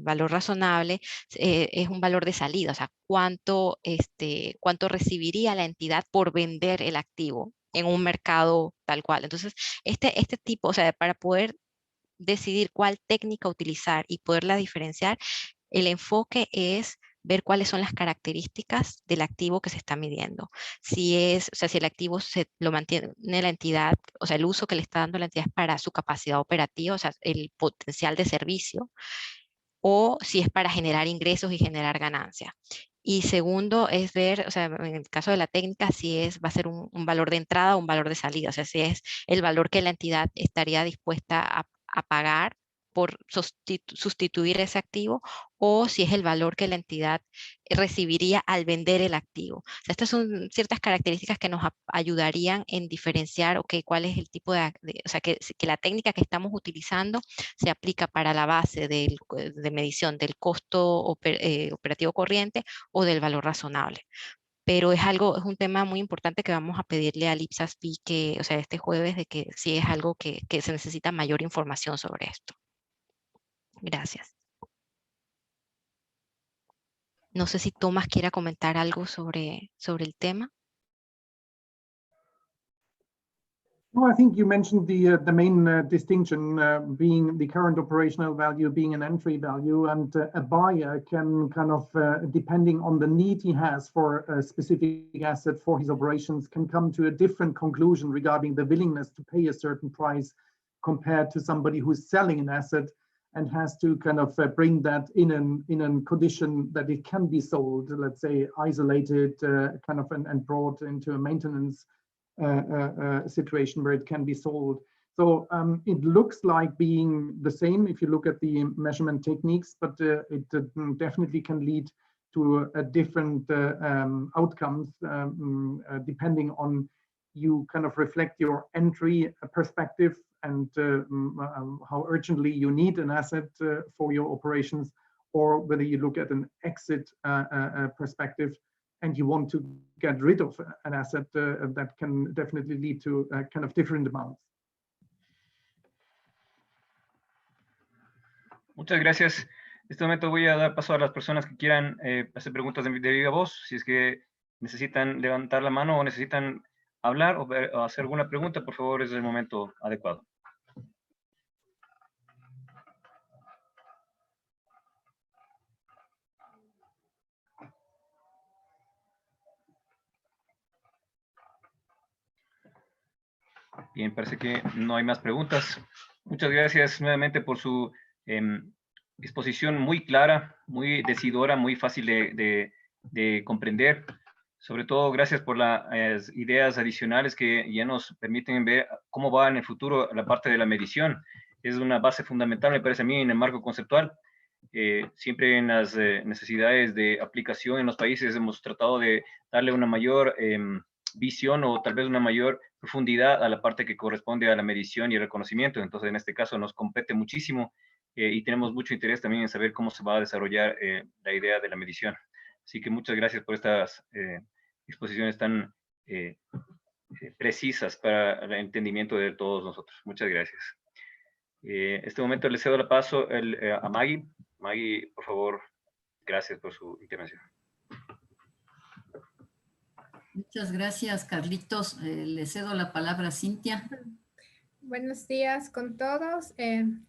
valor razonable es un valor de salida, o sea, cuánto recibiría la entidad por vender el activo en un mercado tal cual. Entonces, este tipo, o sea, para poder decidir cuál técnica utilizar y poderla diferenciar, el enfoque es ver cuáles son las características del activo que se está midiendo. O sea, si el activo lo mantiene la entidad, o sea, el uso que le está dando la entidad es para su capacidad operativa, o sea, el potencial de servicio, o si es para generar ingresos y generar ganancias. Y segundo es ver, o sea, en el caso de la técnica, va a ser un valor de entrada o un valor de salida, o sea, si es el valor que la entidad estaría dispuesta a pagar por sustituir ese activo, o si es el valor que la entidad recibiría al vender el activo. O sea, estas son ciertas características que nos ayudarían en diferenciar, ok, cuál es el tipo o sea, que la técnica que estamos utilizando se aplica para la base de medición del costo operativo corriente o del valor razonable. Pero es un tema muy importante que vamos a pedirle al IPSAS-B o sea, este jueves, de que sí es algo que se necesita mayor información sobre esto. Gracias. No sé si Tomás quiera comentar algo sobre el tema. No, I think you mentioned the main distinction being the current operational value being an entry value, and a buyer can kind of, depending on the need he has for a specific asset for his operations, can come to a different conclusion regarding the willingness to pay a certain price compared to somebody who's selling an asset and has to kind of bring that in a condition that it can be sold, let's say isolated, kind of and brought into a maintenance situation where it can be sold. So it looks like being the same if you look at the measurement techniques, but it definitely can lead to a different outcomes depending on you kind of reflect your entry perspective and how urgently you need an asset for your operations, or whether you look at an exit perspective and you want to get rid of an asset that can definitely lead to kind of different amounts. Muchas gracias. En este momento voy a dar paso a las personas que quieran hacer preguntas de viva voz. Si es que necesitan levantar la mano o necesitan hablar o hacer alguna pregunta, por favor, es el momento adecuado. Bien, parece que no hay más preguntas. Muchas gracias nuevamente por su exposición muy clara, muy decidora, muy fácil de comprender. Sobre todo, gracias por las ideas adicionales que ya nos permiten ver cómo va en el futuro la parte de la medición. Es una base fundamental, me parece a mí, en el marco conceptual. Siempre en las necesidades de aplicación en los países hemos tratado de darle una mayor visión o tal vez una mayor profundidad a la parte que corresponde a la medición y el reconocimiento. Entonces, en este caso nos compete muchísimo y tenemos mucho interés también en saber cómo se va a desarrollar la idea de la medición. Así que muchas gracias por estas exposiciones tan precisas para el entendimiento de todos nosotros. Muchas gracias. En este momento le cedo el paso a Maggie. Maggie, por favor, gracias por su intervención. Muchas gracias, Carlitos. Le cedo la palabra a Cintia. Buenos días con todos.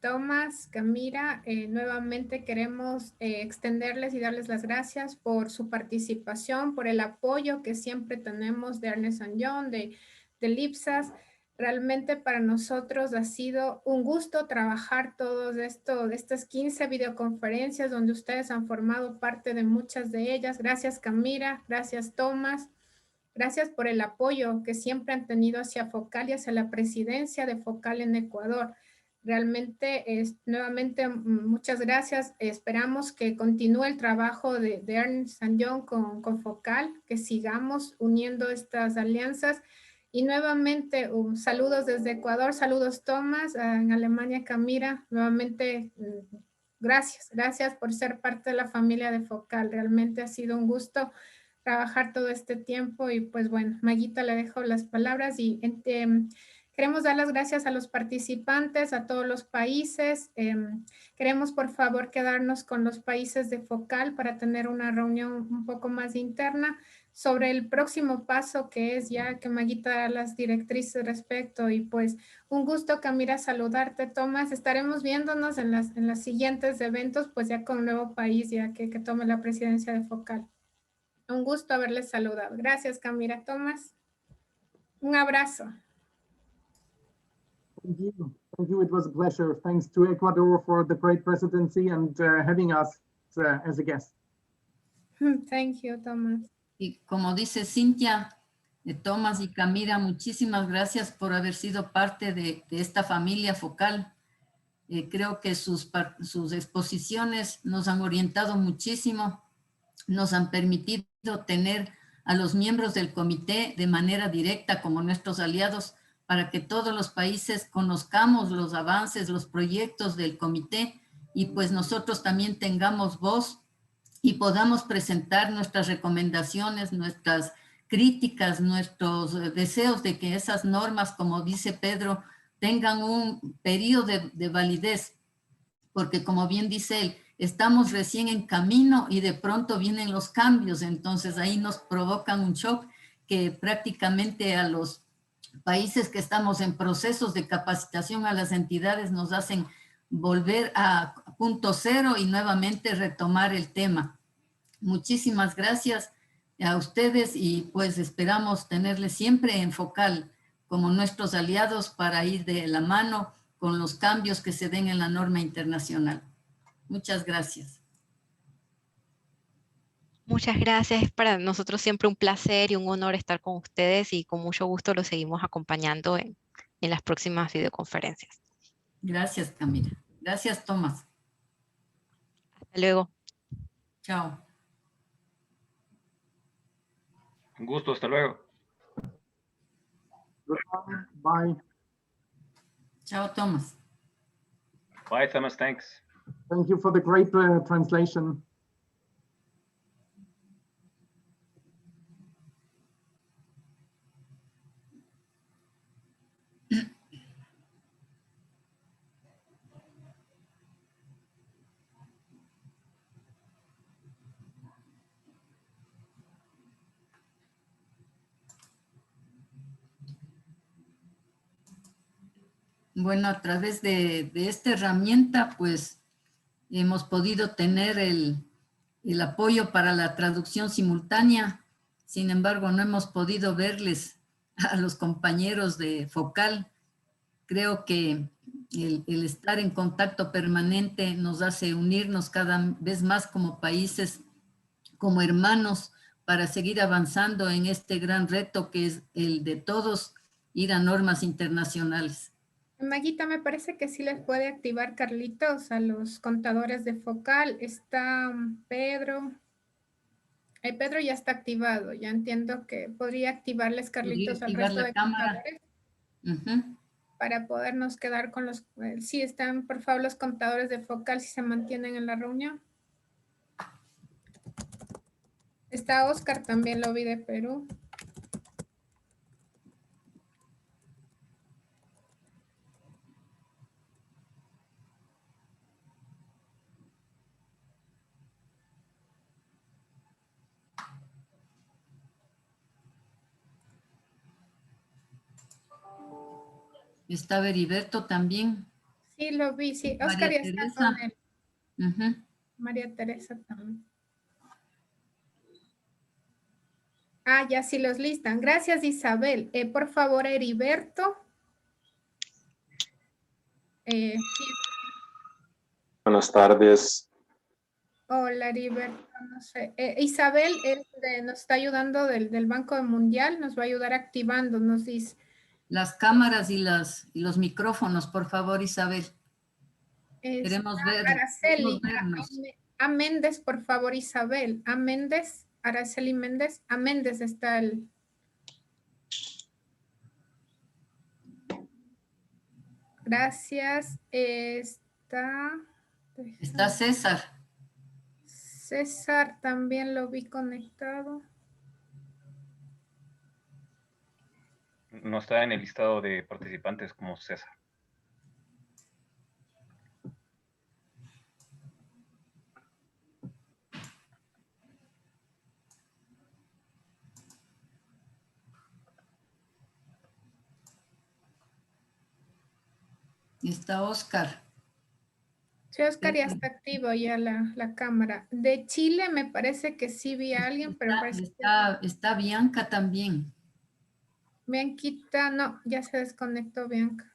Tomás, Camila, nuevamente queremos extenderles y darles las gracias por su participación, por el apoyo que siempre tenemos de Ernst & Young, de IPSAS. Realmente para nosotros ha sido un gusto trabajar estas 15 videoconferencias donde ustedes han formado parte de muchas de ellas. Gracias, Camila. Gracias, Tomás. Gracias por el apoyo que siempre han tenido hacia Focal y hacia la presidencia de Focal en Ecuador. Realmente, nuevamente, muchas gracias. Esperamos que continúe el trabajo de Ernst & Young con Focal, que sigamos uniendo estas alianzas. Y nuevamente, saludos desde Ecuador, saludos Tomás, en Alemania Camila. Nuevamente, gracias por ser parte de la familia de Focal. Realmente ha sido un gusto trabajar todo este tiempo y pues bueno, Maguita le dejo las palabras y queremos dar las gracias a los participantes, a todos los países. Queremos por favor quedarnos con los países de Focal para tener una reunión un poco más interna sobre el próximo paso que es ya que Maguita da las directrices respecto y pues un gusto Camila saludarte Tomás, estaremos viéndonos en las siguientes eventos pues ya con un nuevo país ya que tome la presidencia de Focal. Un gusto haberles saludado. Gracias, Camila. Tomás. Un abrazo. Thank you. Thank you. It was a pleasure. Thanks to Ecuador for the great presidency and having us as a guest. Thank you, Tomás. Y como dice Cintia, Tomás y Camila, muchísimas gracias por haber sido parte de esta familia Focal. Creo que sus exposiciones nos han orientado muchísimo, nos han permitido tener a los miembros del comité de manera directa como nuestros aliados para que todos los países conozcamos los avances, los proyectos del comité y pues nosotros también tengamos voz y podamos presentar nuestras recomendaciones, nuestras críticas, nuestros deseos de que esas normas, como dice Pedro, tengan un periodo de validez, porque como bien dice él, estamos recién en camino y de pronto vienen los cambios, entonces ahí nos provocan un shock que prácticamente a los países que estamos en procesos de capacitación a las entidades nos hacen volver a punto cero y nuevamente retomar el tema. Muchísimas gracias a ustedes y pues esperamos tenerles siempre en Focal como nuestros aliados para ir de la mano con los cambios que se den en la norma internacional. Muchas gracias. Muchas gracias. Es para nosotros siempre un placer y un honor estar con ustedes y con mucho gusto los seguimos acompañando en las próximas videoconferencias. Gracias, Camila. Gracias, Tomás. Hasta luego. Chao. Un gusto, hasta luego. Bye. Chao, Tomás. Bye, Thomas, thanks. Thank you for the great translation. Bueno, a través de esta herramienta, pues, hemos podido tener el apoyo para la traducción simultánea. Sin embargo, no hemos podido verles a los compañeros de Focal. Creo que el estar en contacto permanente nos hace unirnos cada vez más como países, como hermanos, para seguir avanzando en este gran reto que es el de todos ir a normas internacionales. Maguita, me parece que sí les puede activar Carlitos a los contadores de Focal. Está Pedro, Pedro ya está activado. Ya entiendo que podría activarles, Carlitos, al resto de contadores. Para podernos quedar con los... sí, están, por favor, los contadores de Focal, si se mantienen en la reunión. Está Oscar, también lo vi de Perú. Está Heriberto también. Sí, lo vi, sí. Oscar ya está con él. María Teresa también. Ah, ya sí los listan. Gracias, Isabel. Por favor, Heriberto. Sí. Buenas tardes. Hola, Heriberto. No sé. Isabel nos está ayudando del Banco Mundial. Nos va a ayudar activando, nos dice. Las cámaras y los micrófonos, por favor, Isabel. Queremos ver. Araceli. A Méndez, por favor, Isabel. A Méndez. Araceli Méndez. A Méndez está el... Gracias. Está César. César también lo vi conectado. No está en el listado de participantes como César. Está Oscar. Sí, Oscar ya está activo ya la cámara. De Chile me parece que sí vi a alguien, pero está Bianca también. Bianquita, no, ya se desconectó Bianca.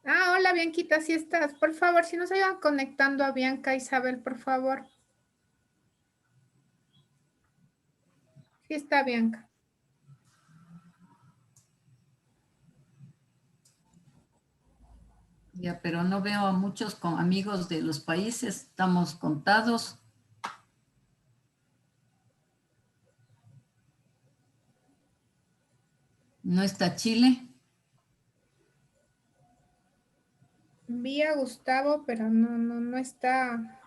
Hola Bianquita, sí estás. Por favor, si nos ayudan conectando a Bianca, Isabel, por favor. Sí está Bianca. Ya, pero no veo a muchos amigos de los países, estamos contados. ¿No está Chile? Vi a Gustavo, pero no está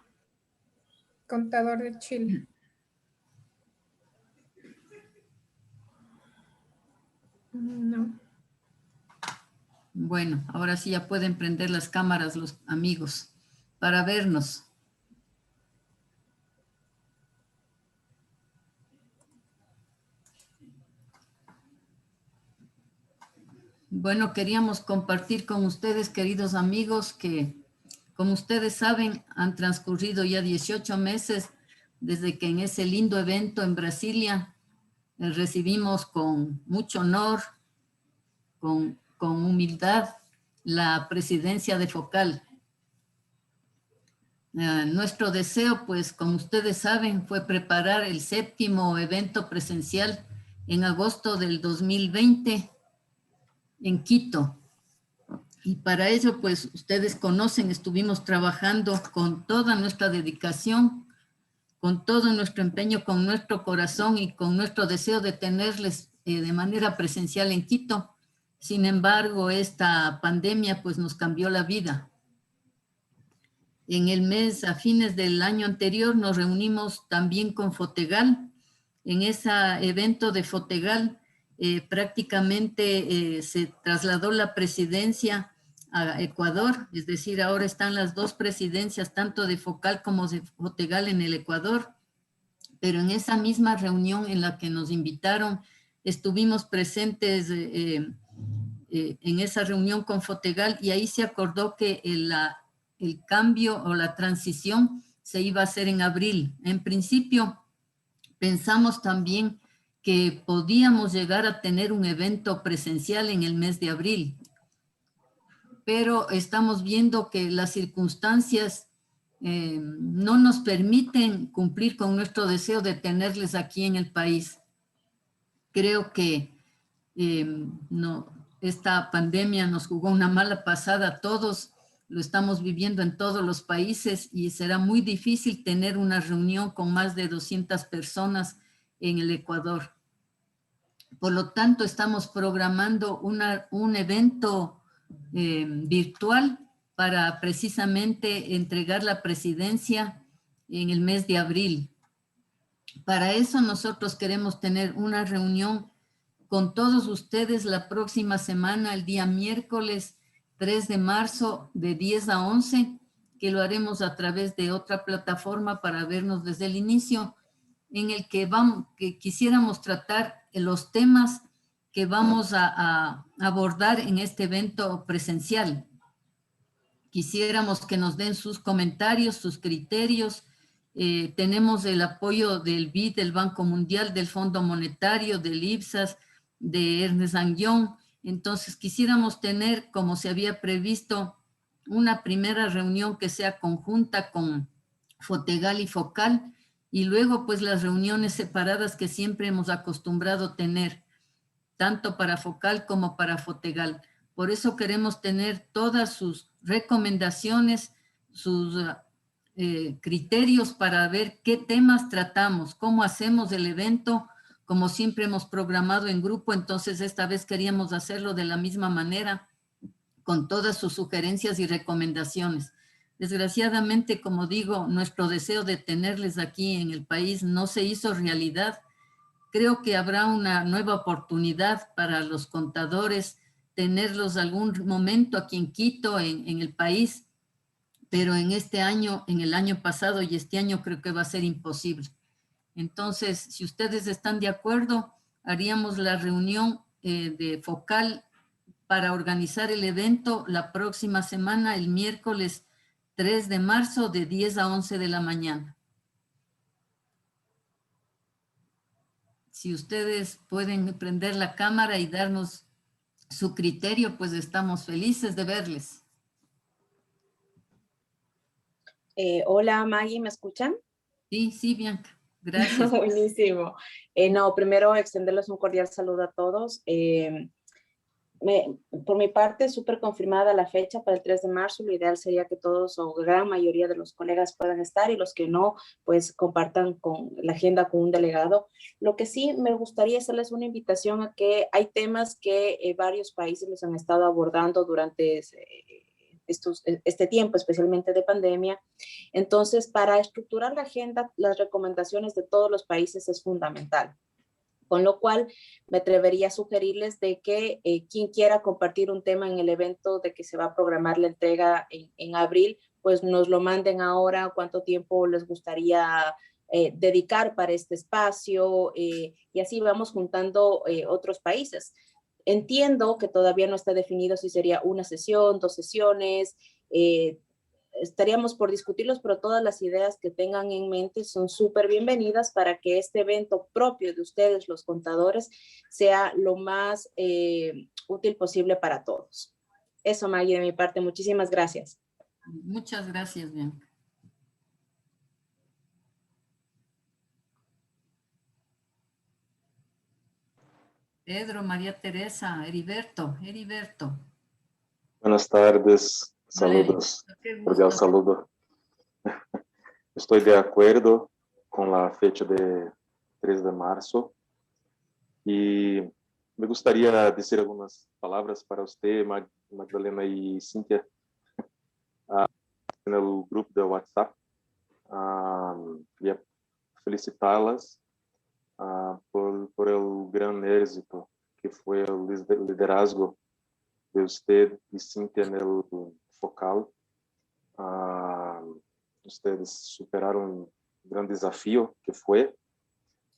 contador de Chile. No. Bueno, ahora sí ya pueden prender las cámaras los amigos para vernos. Bueno, queríamos compartir con ustedes, queridos amigos, que como ustedes saben, han transcurrido ya 18 meses desde que en ese lindo evento en Brasilia recibimos con mucho honor, con humildad, la presidencia de Focal. Nuestro deseo, pues, como ustedes saben, fue preparar el 7º evento presencial en agosto del 2020 en Quito. Y para ello, pues, ustedes conocen, estuvimos trabajando con toda nuestra dedicación, con todo nuestro empeño, con nuestro corazón y con nuestro deseo de tenerles de manera presencial en Quito. Sin embargo, esta pandemia, pues, nos cambió la vida. En el mes, a fines del año anterior, nos reunimos también con Fotegal. En ese evento de Fotegal, prácticamente se trasladó la presidencia a Ecuador, es decir, ahora están las dos presidencias, tanto de Focal como de Fotegal en el Ecuador, pero en esa misma reunión en la que nos invitaron, estuvimos presentes en esa reunión con Fotegal y ahí se acordó que el cambio o la transición se iba a hacer en abril. En principio, pensamos también que podíamos llegar a tener un evento presencial en el mes de abril, pero estamos viendo que las circunstancias no nos permiten cumplir con nuestro deseo de tenerles aquí en el país. Creo que esta pandemia nos jugó una mala pasada a todos lo estamos viviendo en todos los países y será muy difícil tener una reunión con más de 200 personas en el Ecuador. Por lo tanto, estamos programando un evento virtual para precisamente entregar la presidencia en el mes de abril. Para eso nosotros queremos tener una reunión con todos ustedes la próxima semana, el día miércoles 3 de marzo de 10 a 11, que lo haremos a través de otra plataforma para vernos desde el inicio, en el que quisiéramos tratar los temas que vamos a abordar en este evento presencial. Quisiéramos que nos den sus comentarios, sus criterios. Tenemos el apoyo del BID, del Banco Mundial, del Fondo Monetario, del IPSAS, de Ernst & Young. Entonces quisiéramos tener, como se había previsto, una primera reunión que sea conjunta con FOTEGAL y FOCAL, y luego pues las reuniones separadas que siempre hemos acostumbrado tener, tanto para FOCAL como para FOTEGAL. Por eso queremos tener todas sus recomendaciones, sus criterios para ver qué temas tratamos, cómo hacemos el evento. Como siempre hemos programado en grupo, entonces esta vez queríamos hacerlo de la misma manera, con todas sus sugerencias y recomendaciones. Desgraciadamente, como digo, nuestro deseo de tenerles aquí en el país no se hizo realidad. Creo que habrá una nueva oportunidad para los contadores tenerlos algún momento aquí en Quito, en el país, pero en este año, en el año pasado y este año creo que va a ser imposible. Entonces, si ustedes están de acuerdo, haríamos la reunión de FOCAL para organizar el evento la próxima semana, el miércoles 3 de marzo, de 10 a 11 de la mañana. Si ustedes pueden prender la cámara y darnos su criterio, pues estamos felices de verles. Hola Maggie, ¿me escuchan? Sí, sí, Bianca. Gracias. Buenísimo. No, primero extenderles un cordial saludo a todos. Por mi parte, súper confirmada la fecha para el 3 de marzo. Lo ideal sería que todos o gran mayoría de los colegas puedan estar y los que no, pues compartan con la agenda con un delegado. Lo que sí me gustaría hacerles una invitación a que hay temas que varios países los han estado abordando durante este tiempo, especialmente de pandemia. Entonces, para estructurar la agenda, las recomendaciones de todos los países es fundamental. Con lo cual, me atrevería a sugerirles de que quien quiera compartir un tema en el evento de que se va a programar la entrega en abril, pues nos lo manden ahora, cuánto tiempo les gustaría dedicar para este espacio, y así vamos juntando otros países. Entiendo que todavía no está definido si sería una sesión, 2 sesiones, estaríamos por discutirlos, pero todas las ideas que tengan en mente son súper bienvenidas para que este evento propio de ustedes, los contadores, sea lo más útil posible para todos. Eso, Maggie, de mi parte. Muchísimas gracias. Muchas gracias, Bianca. Pedro, María Teresa, Heriberto. Buenas tardes, saludos, cordial saludo. Estoy de acuerdo con la fecha de 3 de marzo y me gustaría decir algunas palabras para usted, Magdalena y Cintia, en el grupo de WhatsApp. Quería felicitá-las por el gran éxito que fue el liderazgo de usted y Cintia en el FOCAL. Ustedes superaron un gran desafío que fue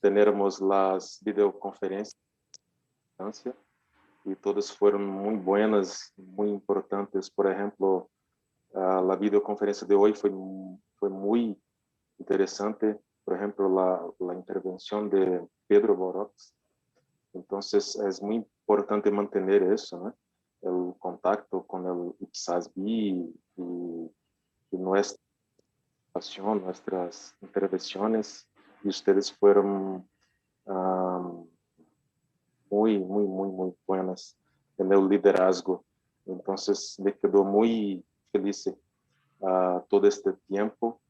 tenermos las videoconferencias y todas fueron muy buenas, muy importantes. Por ejemplo, la videoconferencia de hoy fue muy interesante. Por ejemplo, la intervención de Pedro Borox. Entonces, es muy importante mantener eso, ¿no? El contacto con el IPSASB y nuestras intervenciones, y ustedes fueron muy buenas en el liderazgo. Entonces, me quedó muy feliz todo este tiempo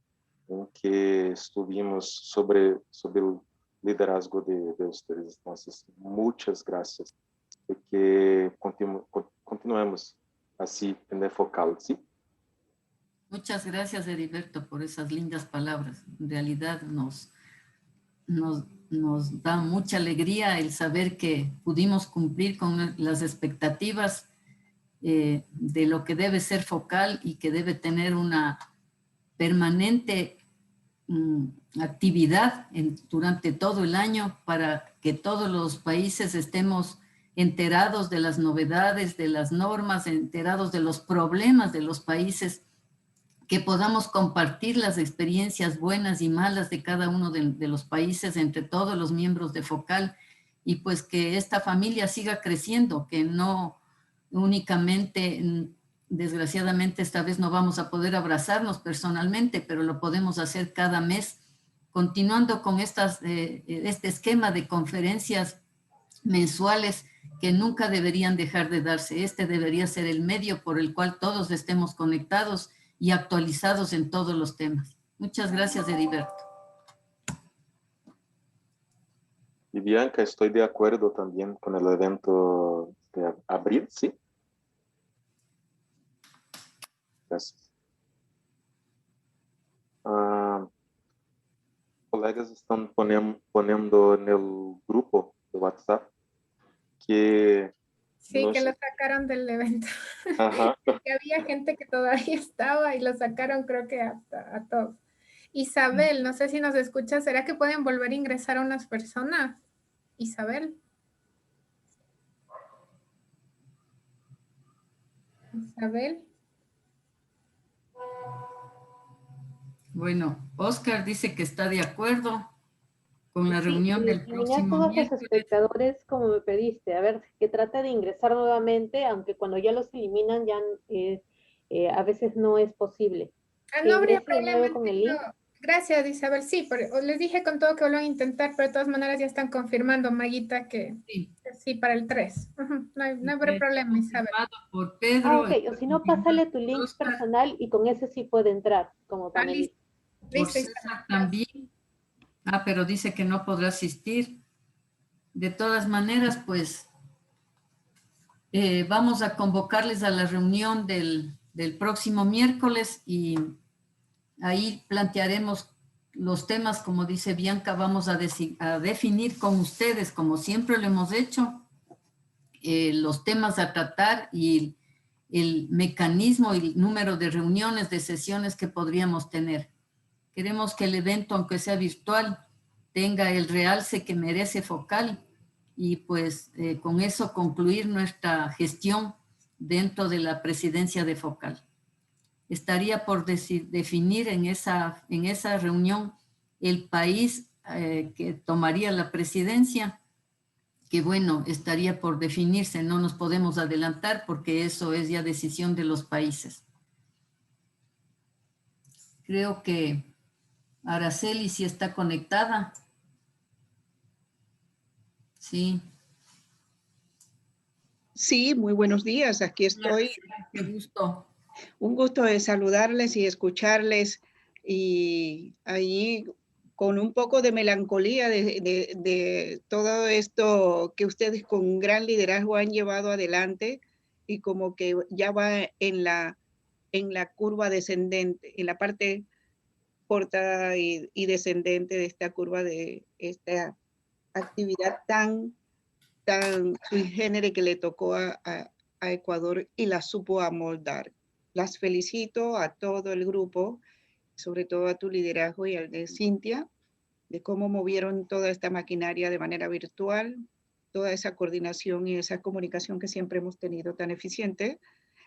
en que estuvimos sobre el liderazgo de ustedes. Entonces, muchas gracias y que continuemos así en el focal, ¿sí? Muchas gracias, Heriberto, por esas lindas palabras. En realidad nos da mucha alegría el saber que pudimos cumplir con las expectativas de lo que debe ser focal y que debe tener una permanente actividad durante todo el año para que todos los países estemos enterados de las novedades, de las normas, enterados de los problemas de los países, que podamos compartir las experiencias buenas y malas de cada uno de los países entre todos los miembros de Focal, y pues que esta familia siga creciendo, que no únicamente, desgraciadamente esta vez no vamos a poder abrazarnos personalmente, pero lo podemos hacer cada mes, continuando con este esquema de conferencias mensuales que nunca deberían dejar de darse. Este debería ser el medio por el cual todos estemos conectados y actualizados en todos los temas. Muchas gracias, Heriberto. Y Bianca, estoy de acuerdo también con el evento de abril, ¿sí? Gracias. Colegas están poniendo en el grupo de WhatsApp que... Sí, que lo sacaron del evento. Ajá. Que había gente que todavía estaba y lo sacaron, creo que a todos. Isabel, no sé si nos escuchas. ¿Será que pueden volver a ingresar a unas personas? Isabel. Isabel. Bueno, Oscar dice que está de acuerdo con la reunión del próximo todos miércoles. los espectadores como me pediste, a ver, que trata de ingresar nuevamente, aunque cuando ya los eliminan ya a veces no es posible. No habría problema. Con el link. Gracias, Isabel. Sí, les dije con todo que lo van a intentar, pero de todas maneras ya están confirmando, Maguita, que sí para el 3. No hay problema, Isabel. Por Pedro, ok, o si no, pásale tu link personal y con ese sí puede entrar como panelista. Por César también. Pero dice que no podrá asistir. De todas maneras, pues, vamos a convocarles a la reunión del próximo miércoles y ahí plantearemos los temas, como dice Bianca, vamos a definir con ustedes, como siempre lo hemos hecho, los temas a tratar y el mecanismo y el número de reuniones, de sesiones que podríamos tener. Queremos que el evento, aunque sea virtual, tenga el realce que merece Focal y pues con eso concluir nuestra gestión dentro de la presidencia de Focal. Estaría por definir en esa reunión el país que tomaría la presidencia, que bueno, estaría por definirse, no nos podemos adelantar porque eso es ya decisión de los países. Creo que Araceli sí está conectada. Sí. Sí, muy buenos días, aquí estoy. Qué gusto. Un gusto de saludarles y escucharles y ahí con un poco de melancolía de todo esto que ustedes con gran liderazgo han llevado adelante y como que ya va en la curva descendente, en la parte corta y descendente de esta curva de esta actividad tan sui generis que le tocó a Ecuador y la supo amoldar. Las felicito a todo el grupo, sobre todo a tu liderazgo y al de Cintia, de cómo movieron toda esta maquinaria de manera virtual, toda esa coordinación y esa comunicación que siempre hemos tenido tan eficiente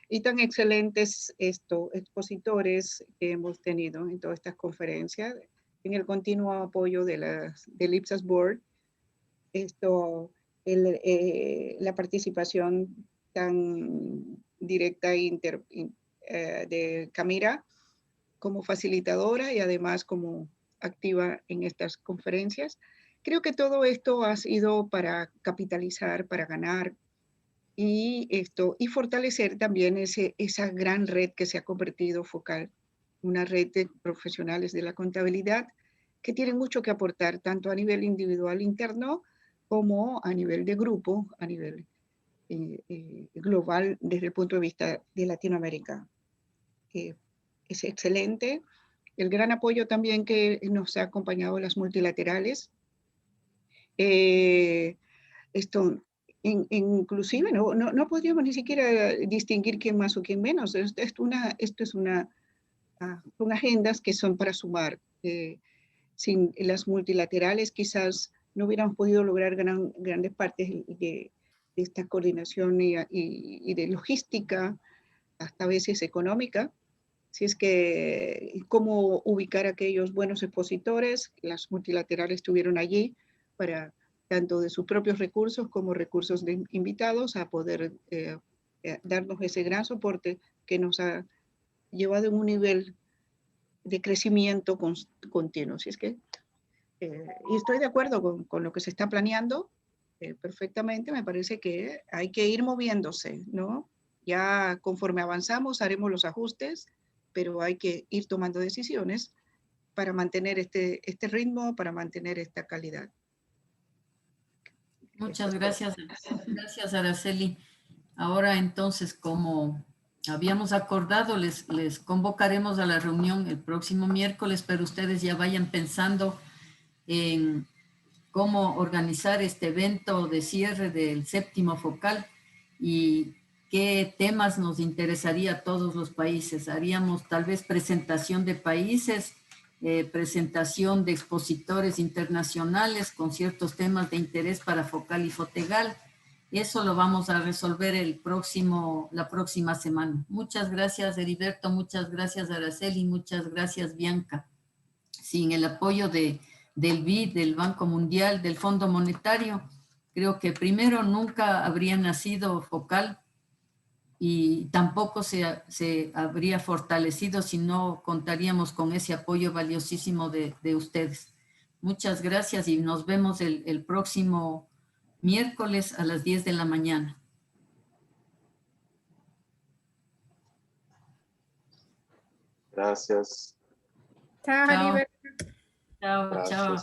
y tan excelentes expositores que hemos tenido en todas estas conferencias, en el continuo apoyo del IPSAS Board, la participación tan directa de Camila como facilitadora y además como activa en estas conferencias. Creo que todo esto ha sido para capitalizar, para ganar y fortalecer también esa gran red que se ha convertido Focal, una red de profesionales de la contabilidad que tienen mucho que aportar, tanto a nivel individual interno como a nivel de grupo, a nivel global desde el punto de vista de Latinoamérica. Es excelente. El gran apoyo también que nos ha acompañado las multilaterales. Inclusive no podríamos ni siquiera distinguir quién más o quién menos. Son agendas que son para sumar. Sin las multilaterales quizás no hubiéramos podido lograr grandes partes de esta coordinación y de logística, hasta a veces económica. Si es que cómo ubicar a aquellos buenos expositores, las multilaterales estuvieron allí para tanto de sus propios recursos como recursos de invitados a poder darnos ese gran soporte que nos ha llevado a un nivel de crecimiento continuo. Si es que, y estoy de acuerdo con lo que se está planeando perfectamente, me parece que hay que ir moviéndose, ¿no? Ya conforme avanzamos haremos los ajustes, pero hay que ir tomando decisiones para mantener este ritmo, para mantener esta calidad. Muchas gracias. Gracias, Araceli. Ahora entonces, como habíamos acordado, les convocaremos a la reunión el próximo miércoles, pero ustedes ya vayan pensando en cómo organizar este evento de cierre del 7º Focal y qué temas nos interesaría a todos los países. Haríamos tal vez presentación de países, presentación de expositores internacionales con ciertos temas de interés para Focal y Fotegal. Eso lo vamos a resolver la próxima semana. Muchas gracias, Heriberto. Muchas gracias, Araceli. Muchas gracias, Bianca. Sin el apoyo del BID, del Banco Mundial, del Fondo Monetario, creo que primero nunca habría nacido Focal y tampoco se habría fortalecido si no contaríamos con ese apoyo valiosísimo de ustedes. Muchas gracias y nos vemos el próximo miércoles a las 10 de la mañana. Gracias. Chao, Heriberto. Chao, chao.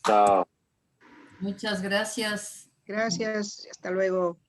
Chao. Muchas gracias. Gracias, hasta luego.